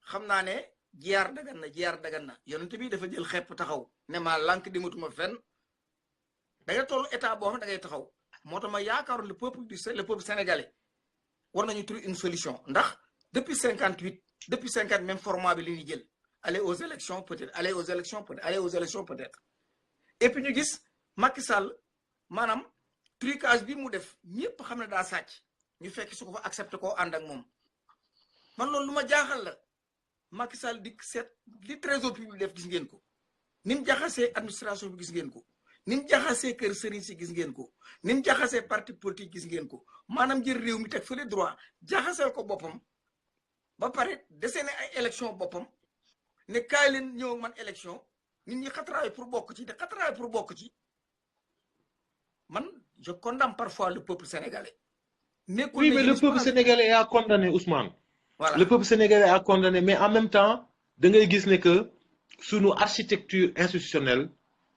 [SPEAKER 1] xam naa ne jiyaar dagan na yonent bi dafa jël xepp taxaw ne maa lànk dimatuma fenn da nga toll état boo xam da ngay taxaw moo tax ma yaakaaroon le peuple sénégalais war nañu trouver une solution ndax depuis 58 depuis 50 même format bi li ñuy jël aller aux élections peut-être aller aux élections peut-être et puis ñu gis Macky Sall maanaam trucage bi mu def ñëpp xam ne daa sàcc ñu fekk su ko fa accepté koo ànd ak moom man loolu lu ma jaaxal la Macky Sall di seet li trésor public def gis ngeen ko ni mu jaxasee administration bi gis ngeen ko ni mu jaxasee kër sëriñ si gis ngeen ko ni mu jaxasee parti politique gis ngeen ko maanaam jël réew mi teg fële droit jaxaseel ko boppam ba pare dese ne ay élection boppam ne kaay leen ñëw man élection nit ñi xatraay pour bokk ci man je condamne parfois le peuple sénégalais.
[SPEAKER 2] Oui, mais le peuple sénégalais a condamné Ousmane.
[SPEAKER 1] Voilà.
[SPEAKER 2] Le peuple sénégalais a condamné, mais en même temps, da ngay gis ne que sunu architecture institutionnelle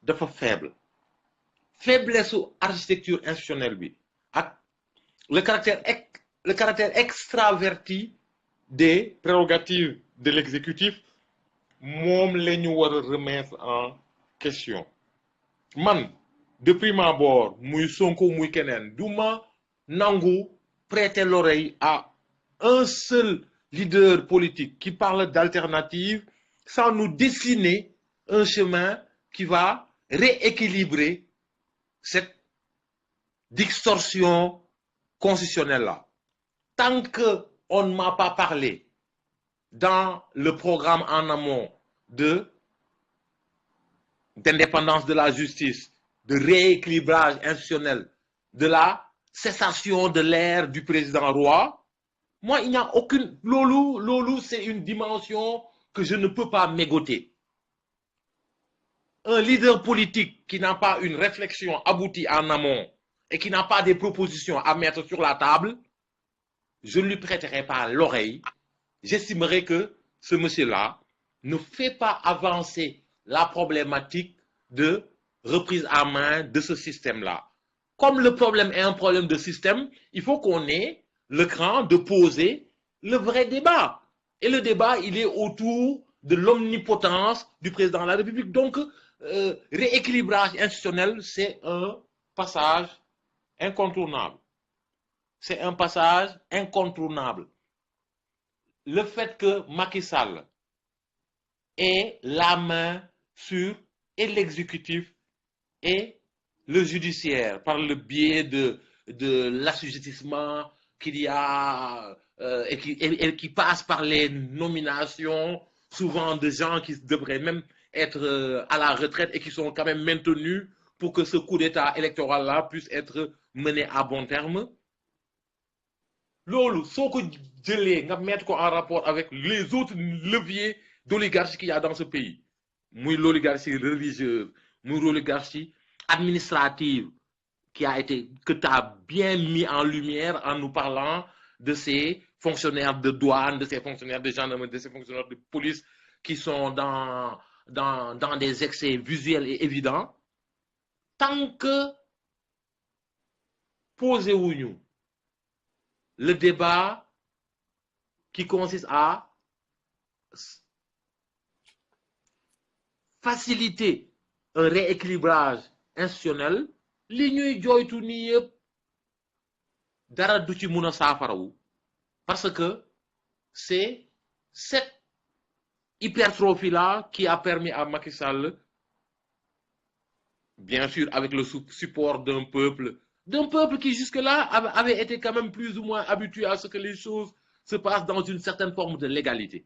[SPEAKER 2] dafa faible. Faiblesse su architecture institutionnelle bi ak le caractère extraverti des prérogatives de l'exécutif moom la ñu war a remettre en question. Man de prime abord muy Sonko muy keneen du ma nangu prêter l'oreille à un seul leader politique qui parle d'alternative sans nous dessiner un chemin qui va rééquilibrer cette distorsion constitutionnelle là. Tant qu'on ne m'a pas parlé dans le programme en amont d'indépendance de la justice, de rééquilibrage institutionnel, de la cessation de l'ère du président roi, moi, il n'y a aucune... Lolo, c'est une dimension que je ne peux pas mégoter. Un leader politique qui n'a pas une réflexion aboutie en amont et qui n'a pas des propositions à mettre sur la table, je ne lui prêterai pas l'oreille. J'estimerai que ce monsieur-là ne fait pas avancer la problématique de reprise en main de ce système-là. Comme le problème est un problème de système, il faut qu'on ait le cran de poser le vrai débat. Et le débat, il est autour de l'omnipotence du président de la République. Donc, rééquilibrage institutionnel, c'est un passage incontournable. C'est un passage incontournable. Le fait que Macky Sall ait la main sur et l'exécutif et le judiciaire par le biais de l'assujettissement qu'il y a et qui passe par les nominations souvent de gens qui devraient même être à la retraite et qui sont quand même maintenus pour que ce coup d'état électoral-là puisse être mené à bon terme. Lolo, soo ko jëlee nga mettre ko en rapport avec les autres leviers d'oligarchie qu'il y a dans ce pays, muy l'oligarchie religieuse, muy l'oligarchie administrative que tu as bien mis en lumière en nous parlant de ces fonctionnaires de douane, de ces fonctionnaires de gendarmerie, de ces fonctionnaires de police qui sont dans des excès visuels et évidents. Tant que posez-vous le débat qui consiste à faciliter un rééquilibrage institutionnel, li ñuy joytu nii yëpp dara du ci mun a saafarawu parce que c'est cette hypertrophie là qui a permis à Macky Sall, bien sûr avec le support d'un peuple qui jusque-là avait été quand même plus ou moins habitué à ce que les choses se passent dans une certaine forme de légalité.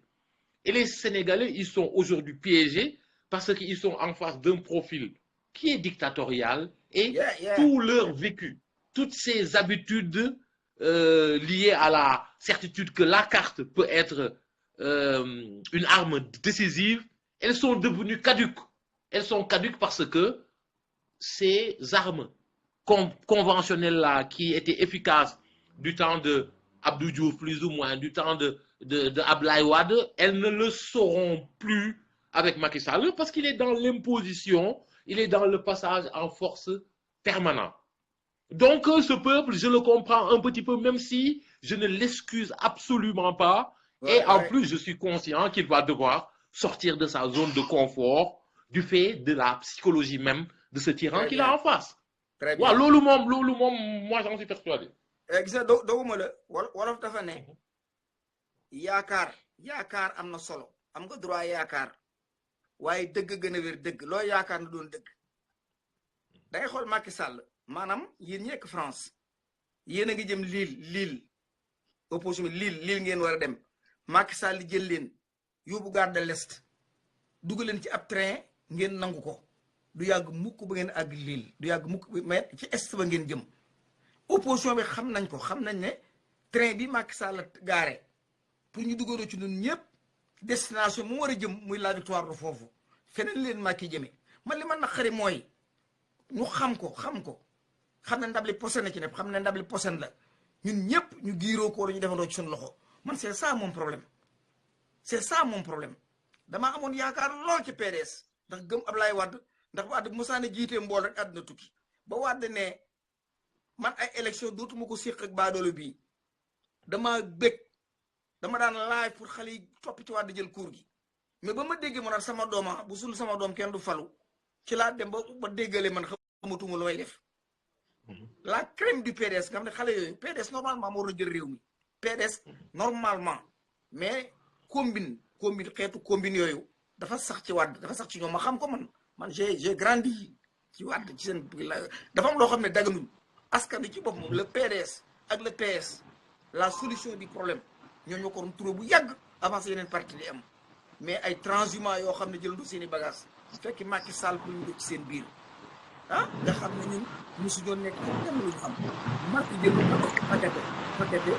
[SPEAKER 2] Et les Sénégalais, ils sont aujourd'hui piégés parce qu'ils sont en face d'un profil qui est dictatorial et tout leur vécu, toutes ces habitudes liées à la certitude que la carte peut être une arme décisive, elles sont devenues caduques. Elles sont caduques parce que ces armes conventionnelles-là qui étaient efficaces du temps de Abdou Diouf, plus ou moins, du temps de Abdoulaye Wade, elles ne le seront plus avec Macky Sall parce qu'il est dans l'imposition, il est dans le passage en force permanent. Donc ce peuple, je le comprends un petit peu, même si je ne l'excuse absolument pas. Et en plus, je suis conscient qu'il va devoir sortir de sa zone de confort du fait de la psychologie même de ce tyran qu'il a en face.
[SPEAKER 1] Très bien.
[SPEAKER 2] Moi j'en suis persuadé.
[SPEAKER 1] gis nga doguma la wolof dafa ne yaakaar am na solo am nga droit yaakaar waaye dëgg gën a wér dëgg loo yaakaar na doon dëgg da ngay xool Macky Sall maanaam yéen ñi nekk France yéen a ngi jëm Lille opposition bi Lille ngeen war a dem Macky Sall jël leen yóbbu gare de l'Est dugg leen ci ab train ngeen nangu ko du yàgg mukk ba ngeen àgg Lille du yàgg mukk mais ci est ba ngeen jëm opposition bi xam nañ ko xam nañ ne train bi Macky Sall gaare pour ñu duggandoo ci ñun ñëpp destination mu war a jëm muy la victoire du foofu feneen leen Macky jëmee man li man na xari mooy ñu xam ne ndab li posen na ci ne xam ne ndab li posen la ñun ñëpp ñu giiroo ko wala ñu defandoo ci suñu loxo man c'est ça mon problème damaa amoon yaakaar lool ci PDS ndax gëm Ablaye Wade ndax Wade mosaane jiitee mbool rek àdduna tukki ba Wade ne man ay élection dootuma ko séq ak baadoolo bii dama bëgg dama daan laaj pour xale yi topp ci Wade jël cour gi mais ba ma déggee ma naan sama dooma bu sul sama doom kenn du falu ci laa dem ba déggale man xamatuma lu may def la crème du PDS nga xam ne xale yooyu PDS normalement moo war a jël réew mi PDS normalement mais combine xeetu combine yooyu dafa sax ci Wade dafa sax ci ñoom ma xam ko man j'ai grandi ci Wade ci seen dafa am loo xam ne daganuñ askan wi ci bopp moom le PDS ak le PS la solution du problème ñoo ñoo ko doon trouvé bu yàgg avancé yeneen parti li am mais ay transhumants yoo xam ne jël du seen i bagage fekk Macky Sall pour ñu ci seen biir nga xam ne ñun mosu ñoo nekk kenn lu ñu xam Macky jël paqueté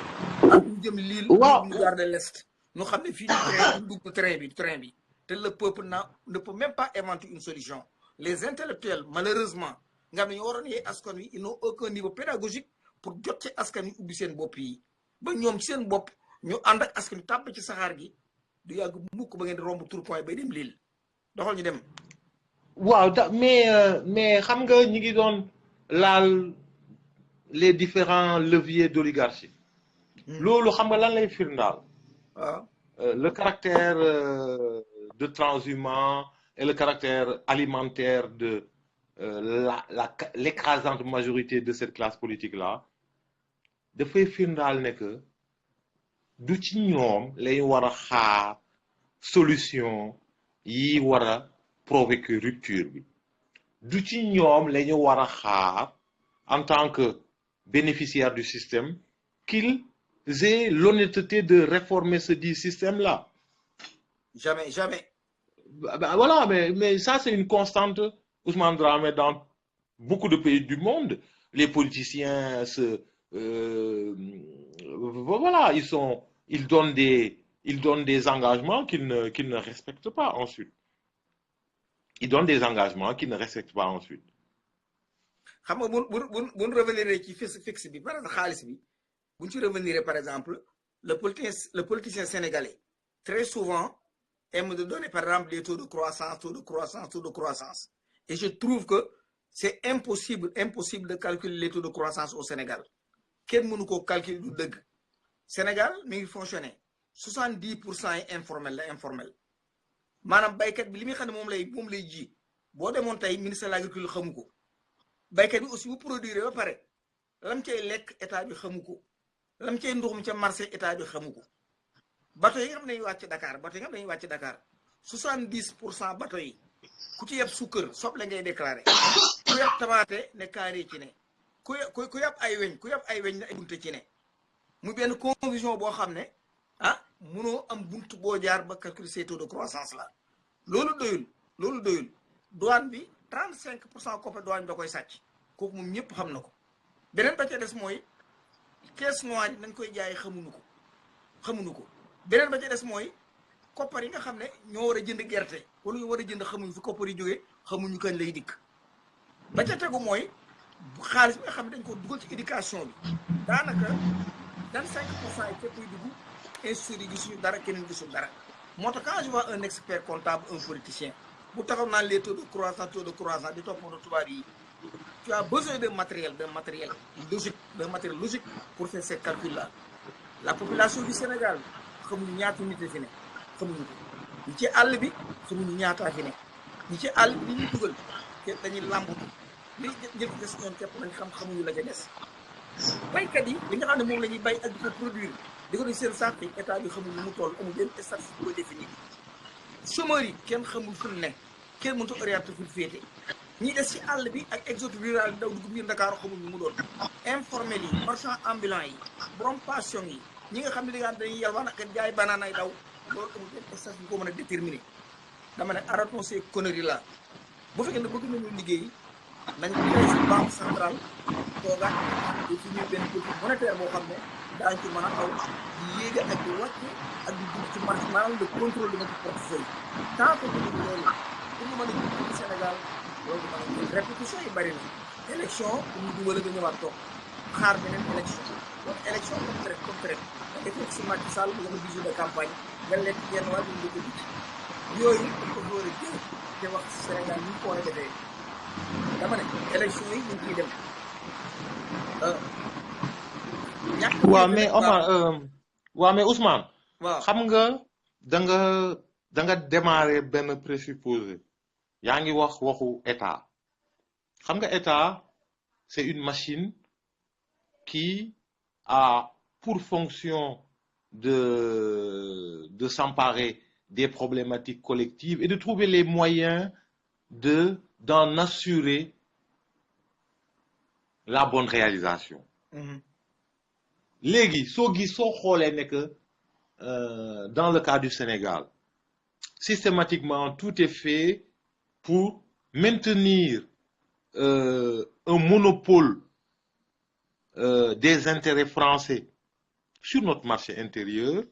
[SPEAKER 1] ak ñu jëm Lille ñu garde l'Est ñu xam ne fii ñu dugg train bi te le peuple ne peut même pas inventer une solution les intellectuels malheureusement nga xam ne ñu waroon yee askan wi ils n'ont aucun niveau pédagogique pour jot ci askan wi ubbi seen bopp yi ba ñoom seen bopp ñu ànd ak askan wi tàbb ci saxaar gi du yàgg mukk ba ngeen di romb Tourcoing bay dem Lille doxal ñu dem.
[SPEAKER 2] waaw mais xam nga ñi ngi doon laal les différents leviers d'oligarchie. loolu xam nga lan lay firndaal. le caractère de transhumant et le caractère alimentaire de l'écrasante majorité de cette classe politique-là dafay firndaal ne que du ci ñoom lañ war a xaar solution yi war a provoquer rupture bi du ci ñoom lañu war a xaar en tant que bénéficiaire du système qu'ils aient l'honnêteté de réformer ce dit système-là.
[SPEAKER 1] Jamais.
[SPEAKER 2] Voilà, mais ça c'est une constante, Ousmane Dramé, dans beaucoup de pays du monde. Les politiciens voilà, ils donnent des engagements qu'ils ne respectent pas ensuite. Ils donnent des engagements qu'ils ne respectent pas ensuite.
[SPEAKER 1] xam nga bu revenir ci fixe bi par exemple xaalis bi bu ci revenir par exemple le politicien sénégalais très souvent aime de donner par exemple des taux de croissance et je trouve que c'est impossible de calculer les taux de croissance au Sénégal kenn mënu ko calculer du dëgg Sénégal mi ngi fonctionner 70% yi informel maanaam baykat bi li muy xam ne moom lay ji boo demoon tey ministre de l'agriculture xamu ko baykat bi aussi bu produire ba pare lam cay lekk état bi xamu ko lam cay nduxum ca marché état bi xamu ko bateau yi nga xam ne dañuy wàcc Dakar bateau yi nga xam ne dañuy wàcc Dakar 70% bateau yi ku ci yeb sukkër soble ngay déclaré ku yeb tamaate ne kaari ci ne ku yeb ay weñ ne ay bunte ci ne mu benn confusion boo xam ne munoo am buntu boo jaar ba calculer ces taux de croissance là loolu doyul douane bi 35% coppe douane bi da koy sàcc kooku moom ñëpp xam na ko beneen ba ca des mooy caisse noire yi nañ koy jaay xamuñu ko beneen ba ca des mooy koppar yi nga xam ne ñoo war a jënd gerte wala ñu war a jënd xamuñu fi koppar yi jógee xamuñu kañ lay dikk ba ca tegu mooy xaalis bi nga xam ne dañ ko dugal ci éducation bi daanaka 25% yi fépp yi dugg institut yi gisuñu dara keneen gisul dara moo tax quand je vois un expert comptable un politicien bu taxaw naan les taux de croissance di toppandoo tubaab yi tu as besoin d'un matériel logique pour faire ces calculs là la population du Sénégal xamuñu ñaata nit fi ne xamuñu ko ñi ci àll bi xamuñu ñaataa fi ne ñi ci àll bi li ñuy dugal te dañuy làmbatu li jël des ñoom képp nañ xamuñu la ca des baykat yi li nga xam ne moom la ñuy bay ak di ko produire di ko def seen sàq yi état bi xamuñu mu toll amul benn statistique boo définir chômeurs yi kenn xamul fu ne kenn mënut a orienté fu féete ñi des ci àll bi ak exode rural bi daw dugg biir Dakar xamul ñu mu doon informel yi marchand ambulant yi borom passion yi ñi nga xam ne dañuy yalwaan ak jaay banaan ay daw loolu amul benn statistique bu ko mën a déterminer dama ne arrêtons ces conneries là bu fekkee ne bëgg nañu liggéey nañ créé si banque centrale toogaat di fi ñuy benn politique monétaire boo xam ne daañu ci mën a aw di yéega ak di wàcce ak di dugg ci marché maanaam le contrôle de notre portefeuille tant que ñu dugg loolu pour ñu mën a dugg ci Sénégal loolu mën a répétition yi bëri na élection pour ñu dugal nga ñëwaat toog xaar beneen élection donc élection comme traite da ngay fekk si Macky Sall bu nga bisu de campagne nga lekk yenn waa ñu ngi ko dugg yooyu dañ ko war a jël te wax Sénégal ñu ko war a defee dama ne élection yi ñu ngi ciy dem
[SPEAKER 2] waaw mais Omar waaw mais Ousmane
[SPEAKER 1] waaw
[SPEAKER 2] xam nga da nga démarrer benn présupposé yaa ngi wax waxu état xam nga état c'est une machine qui a pour fonction de s'emparer des problématiques collectives et de trouver les moyens d'en assurer la bonne réalisation. Léegi soo xoolee ne que dans le cas du Sénégal systématiquement tout est fait pour maintenir un monopole des intérêts français sur notre marché intérieur.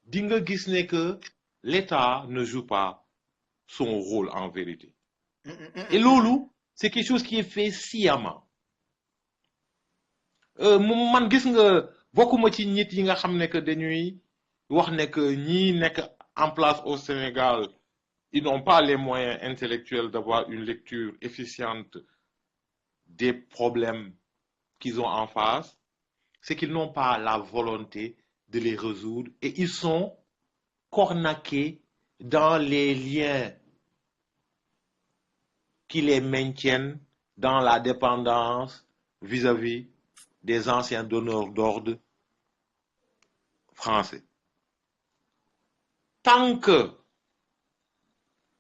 [SPEAKER 2] Di nga gis ne que l'État ne joue pas son rôle en vérité. Et loolu c'est quelque chose qui est fait sciemment. Man gis nga bokkuma ci nit yi nga xam ne que dañuy wax ne que ñi nekk en place au Sénégal ils n'ont pas les moyens intellectuels d'avoir une lecture efficiente des problèmes qu'ils ont en face. C'est qu'ils n'ont pas la volonté de les résoudre et ils sont cornaqués dans les liens qui les maintiennent dans la dépendance vis-à-vis des anciens donneurs d'ordre français. Tant que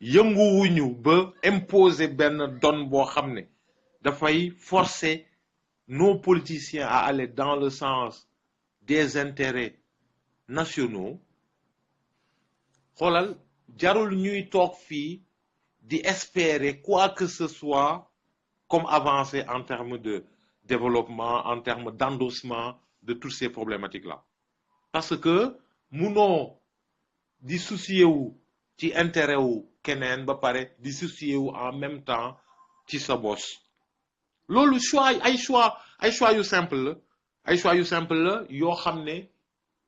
[SPEAKER 2] yënguwuñu ba imposer benn donne boo xam ne dafay forcer nos politiciens à aller dans le sens des intérêts nationaux xoolal jarul ñuy toog fii di espérer quoi que ce soit comme avancée en termes de développement, en termes d'endossement de toutes ces problématiques-là. Parce que munoo di soucier wu ci intérêt wu keneen ba pare di soucier wu en même temps ci sa bos. Loolu ay choix yu simple la yoo xam ne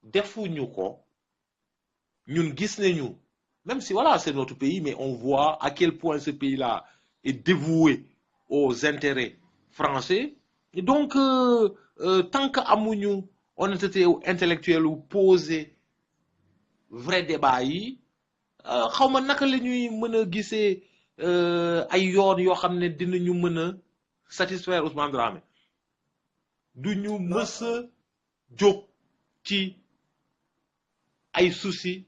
[SPEAKER 2] defuñu ko ñun gis nañu même si voilà c'est notre pays mais on voit à quel point ce pays-là est dévoué aux intérêts français et donc tant que amuñu honnêteté intellectuelle ou poser vrai débat yi xawma naka la ñuy mën a gisee ay yoon yoo xam ne dinañu mën a satisfaire Ousmane Dramé du ñu mës a jóg ci ay soucis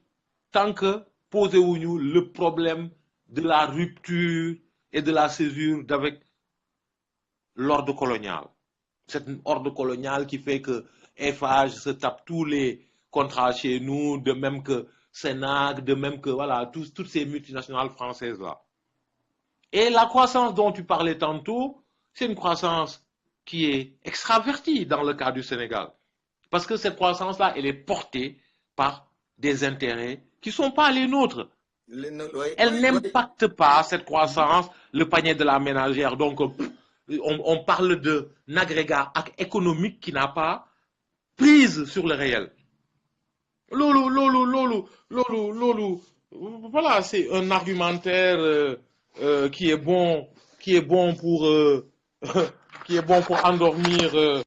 [SPEAKER 2] tant que posé wuñu le problème de la rupture et de la césure d'avec l'ordre colonial. Cet ordre colonial qui fait que Eiffage se tape tous les contrats chez nous, de même que Sénac, de même que voilà, toutes ces multinationales françaises-là. Et la croissance dont tu parlais tantôt, c'est une croissance qui est extravertie dans le cas du Sénégal. Parce que cette croissance-là, elle est portée par des intérêts qui ne sont pas les nôtres. Elle n'impacte pas, cette croissance, le panier de la ménagère. Donc, on parle d'un agrégat économique qui n'a pas prise sur le réel. Voilà, c'est un argumentaire qui est bon pour qui est bon pour endormir.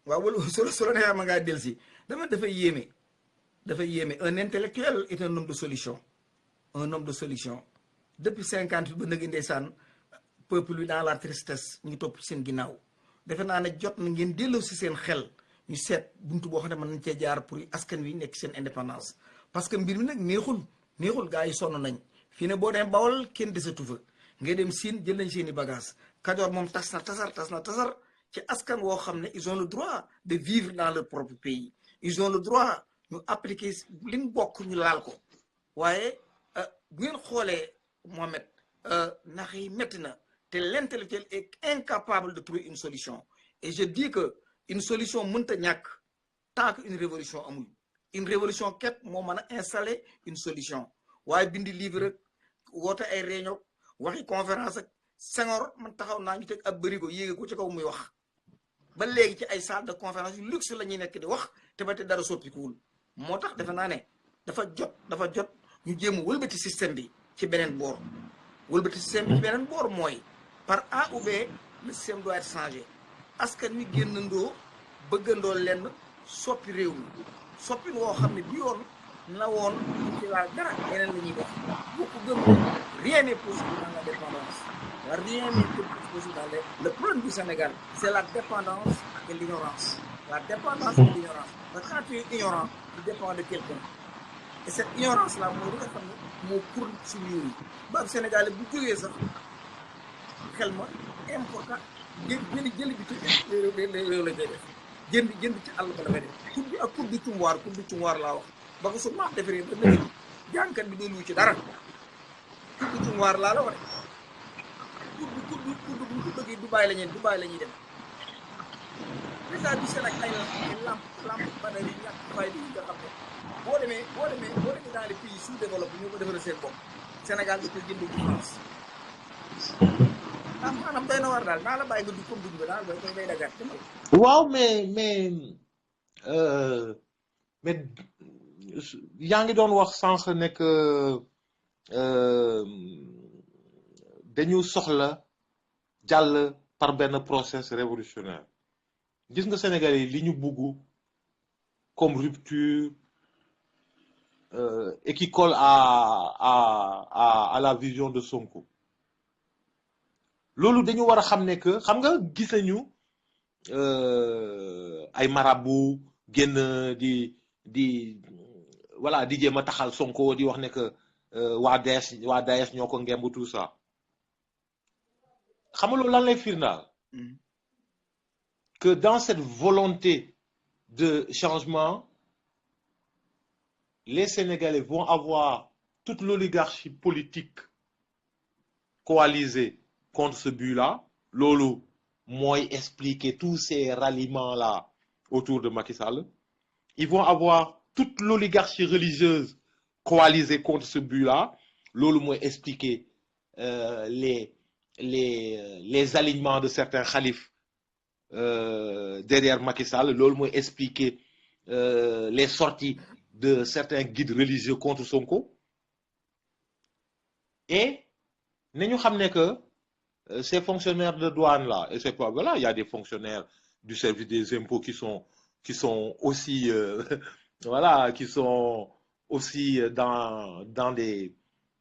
[SPEAKER 1] waaw wala solo neexee ma ngaa dellu si dafay yéeme un intellectuel est un homme de solution depuis 58 ba nag ndeysaan peuple bi dans la tristesse ñu ngi topp seen ginnaaw defe naa ne jot na ngeen delloo si seen xel ñu seet buntu boo xam ne mën nañ cee jaar pour askan wi nekk seen indépendance parce que mbir mi nag neexul gars yi sonn nañ fii ne boo demee Bawol kenn desatu fa ngay dem Siin jël nañ seen i bagage Kajoor moom tas na tasar ci askan woo xam ne ils ont le droit de vivre dans leur propre pays ils ont le droit ñu appliquer li ñu bokk ñu laal ko waaye bu ngeen xoolee Mohamed nax yi métti na te l'intellectuel est incapable de trouver une solution et je dis que une solution mënta ñàkk tant que une révolution amul une révolution képp moo mën a installer une solution waaye bindi livre rek woote ay réunion waxi conférence ak Senghor man taxaw naa ñu teg ab bërigo yéege ko ci kaw muy wax ba léegi ci ay salle de conférence yu luxe la ñuy nekk di wax te ba te dara soppikuwul moo tax defe naa ne dafa jot ñu jéem a wëlbati système bi ci beneen boor mooy par A ou B le système doit être changé askan wi génnandoo bëggandoo lenn soppi réew mi soppi woo xam ne bi yoon na woon ci laal dara yeneen la ñuy def boo ko gëm rien n'est possible dans la dépendance rien n'est possible dans le problème du Sénégal c'est la dépendance et l'ignorance parce que quand tu es ignorant tu dépends de quelqu'un et cette ignorance là mooy li nga xam ne moo pour si ñuy ba ab Sénégal bu jógee sax xel ma important jëli bi ci réew la koy def jënd ci àll ba la koy def coupe du cumwaar laa wax ba ko su ma defaree ba léegi jànkat bi doon ci dara coupe du cumwaar laa la wax coupe bu ko bëggee Dubaï la ñuy dem état du Sénégal ay lampe banal yi ñàkk fay yi nga xam ne boo demee dans les pays sous-développés ñoo ko defaral seen bopp Sénégal da koy jënd ci France maanaam doy na war daal naa la bàyyi nga du comme dugg daal booy koy bay dagat
[SPEAKER 2] waaw mais yaa ngi doon wax sànq ne que dañu soxla jàll par benn process révolutionnaire gis nga Sénégalais yi li ñu bugg comme rupture et qui colle à la vision de Sonko loolu dañu war a xam ne que xam nga gis nañu ay marabout génn di voilà di jéem a taxal Sonko di wax ne que waa Daesh ñoo ko ngemb tout ça xam nga loolu lan lay firndaal que dans cette volonté de changement les Sénégalais vont avoir toute l'oligarchie politique coalisée contre ce but-là. Loolu mooy expliquer tous ces ralliements-là autour de Macky Sall. Ils vont avoir toute l'oligarchie religieuse coalisée contre ce but-là. Loolu mooy expliquer les alignements de certains khalifes derrière Macky Sall. Loolu mooy expliquer les sorties de certains guides religieux contre Sonko. Et nañu xam ne que ces fonctionnaires de douane là, et c'est pas voilà, il y a des fonctionnaires du service des impôts qui sont aussi voilà, qui sont aussi dans des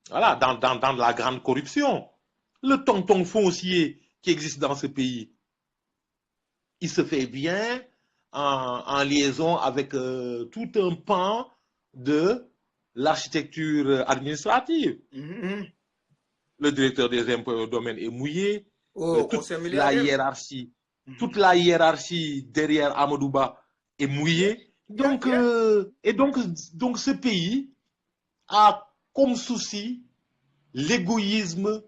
[SPEAKER 2] voilà, dans la grande corruption. Le tonton foncier qui existe dans ce pays, il se fait bien en liaison avec tout un pan de l'architecture administrative. Le directeur des impôts et domaines est mouillé.
[SPEAKER 1] Oh,
[SPEAKER 2] Toute
[SPEAKER 1] conseil
[SPEAKER 2] la
[SPEAKER 1] milliardaire.
[SPEAKER 2] hiérarchie, toute la hiérarchie derrière Amadouba est mouillée. Donc, donc ce pays a comme souci l'égoïsme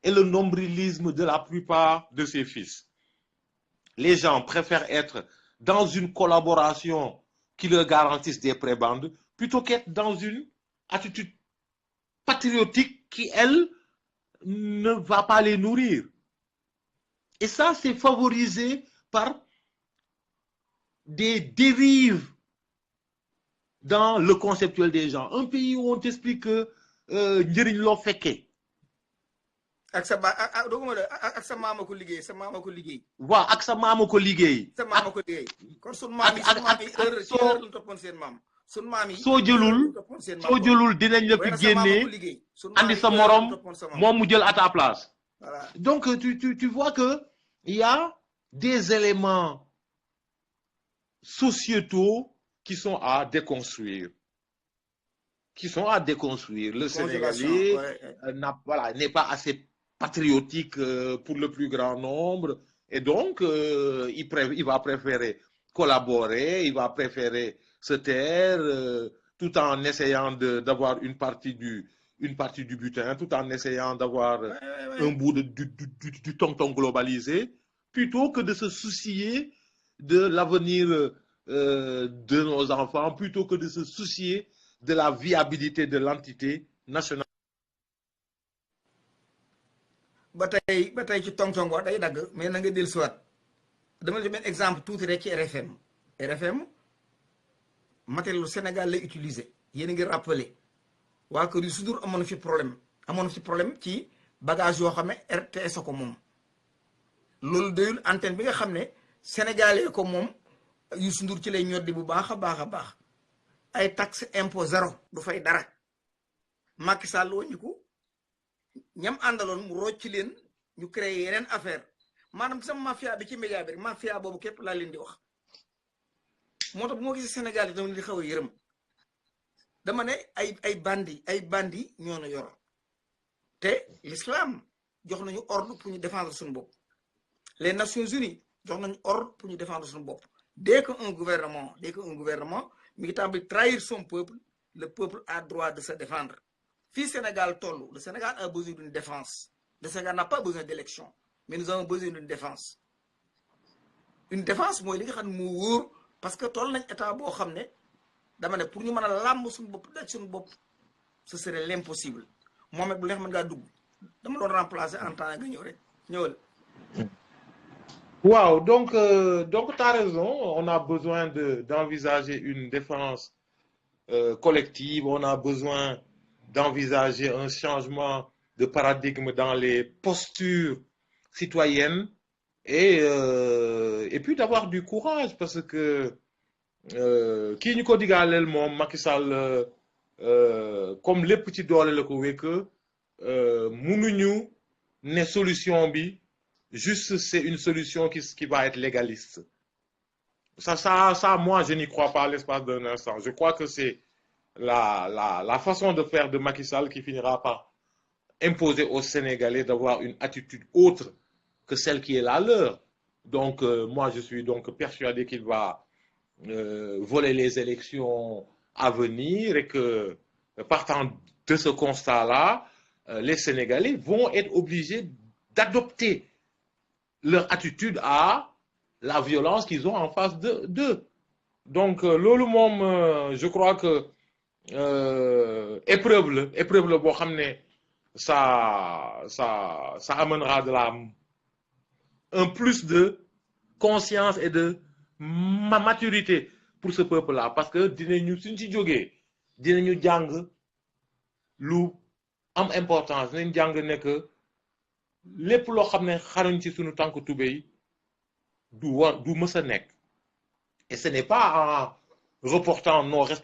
[SPEAKER 2] et le nombrilisme de la plupart de ses fils. Les gens préfèrent être dans une collaboration qui leur garantisse des prébendes plutôt qu'être dans une attitude patriotique qui, elle, ne va pas les nourrir. Et ça, c'est favorisé par des dérives dans le conceptuel des gens. Un pays où on t'explique que njëriñ loo fekkee.
[SPEAKER 1] ak sa ba ak sa maama ko liggéey sa maama ko liggéey.
[SPEAKER 2] waaw ak sa maama ko liggéey.
[SPEAKER 1] sa maama ko liggéey. kon sunu maam yi heure ci heure lañ toppoon seen maam. sunu maam yi
[SPEAKER 2] soo jëlul dinañ la fi génnee andi sa morom moom mu jël à ta place.
[SPEAKER 1] Voilà.
[SPEAKER 2] Donc tu vois que il y a des éléments sociétaux qui sont à déconstruire. Le Sénégalais n'est pas assez patriotique pour le plus grand nombre et donc il va préférer collaborer, il va préférer se taire tout en essayant d'avoir une partie du butin, tout en essayant d'avoir un bout du tonton globalisé, plutôt que de se soucier de l'avenir de nos enfants, plutôt que de se soucier de la viabilité de l'entité nationale.
[SPEAKER 1] ba tey ci tong-tong wa day dagg mais na nga del siwaat dama la benn exemple tuuti rek ci RFM matériel lu Sénégal lay utiliser yéen a ngi rappelé waa kër yu sudur amoon na fi problème ci bagage yoo xam ne RTS ko moom loolu doyul antenne bi nga xam ne sénégalais ko moom Youssou Ndour ci lay ñoddi bu baax a baax ay taxe impôt zéro du fay dara Macky Sall wàññiku ñam àndaloon mu rocc leen ñu créé yeneen affaire maanaam sama mafia bi ci média bi rek mafia boobu képp laa leen di wax moo tax bu ma gisee Sénégal yi dama leen di xaw a yërëm dama ne ay bandi ñoo na yor te l'islam jox nañu ordre pour ñu défendre suñu bopp les Nations Unies jox nañu ordre pour ñu défendre suñu bopp dès que un gouvernement mi ngi tàmbali trahir son peuple, le peuple a droit de se défendre. Fii Sénégal toll, le Sénégal a besoin d'une défense. Le Sénégal n'a pas besoin d'élection, mais nous avons besoin d'une défense. Une défense mooy li nga xam ne moo wóor parce que toll nañ état boo xam ne dama ne pour ñu mën a làmb suñu bopp daj suñu bopp ce serait l'impossible. Mohamed bu neex mën ngaa dugg dama doon remplacer en temps nga ñëw rek ñëwal.
[SPEAKER 2] Wow, donc tu as raison, on a besoin d'envisager une défense collective, on a besoin d'envisager un changement de paradigme dans les postures citoyennes et puis d'avoir du courage parce que kii ñu ko digaaleel moom Macky Sall comme lépp ci doole la ko wekk mënuñu ne solution bi juste c'est une solution qui va être légaliste. Ça, moi, je n'y crois pas à l'espace d'un instant. Je crois que c'est la façon de faire de Macky Sall qui finira par imposer aux Sénégalais d'avoir une attitude autre que celle qui est la leur. Donc, moi, je suis donc persuadé qu'il va voler les élections à venir et que, partant de ce constat-là, les Sénégalais vont être obligés d'adopter leur attitude à la violence qu'ils ont en face d'eux. Donc, loolu moom, je crois que épreuve la boo xam ne ça amènera un plus de conscience et de maturité pour ce peuple-là parce que dinañu suñ ci jógee dinañu jàng lu am importance dinañ jàng ne que lépp loo xam ne xaruñ ci suñu tànk tubéy du mës a nekk et ce n'est pas en reportant nos responsabilités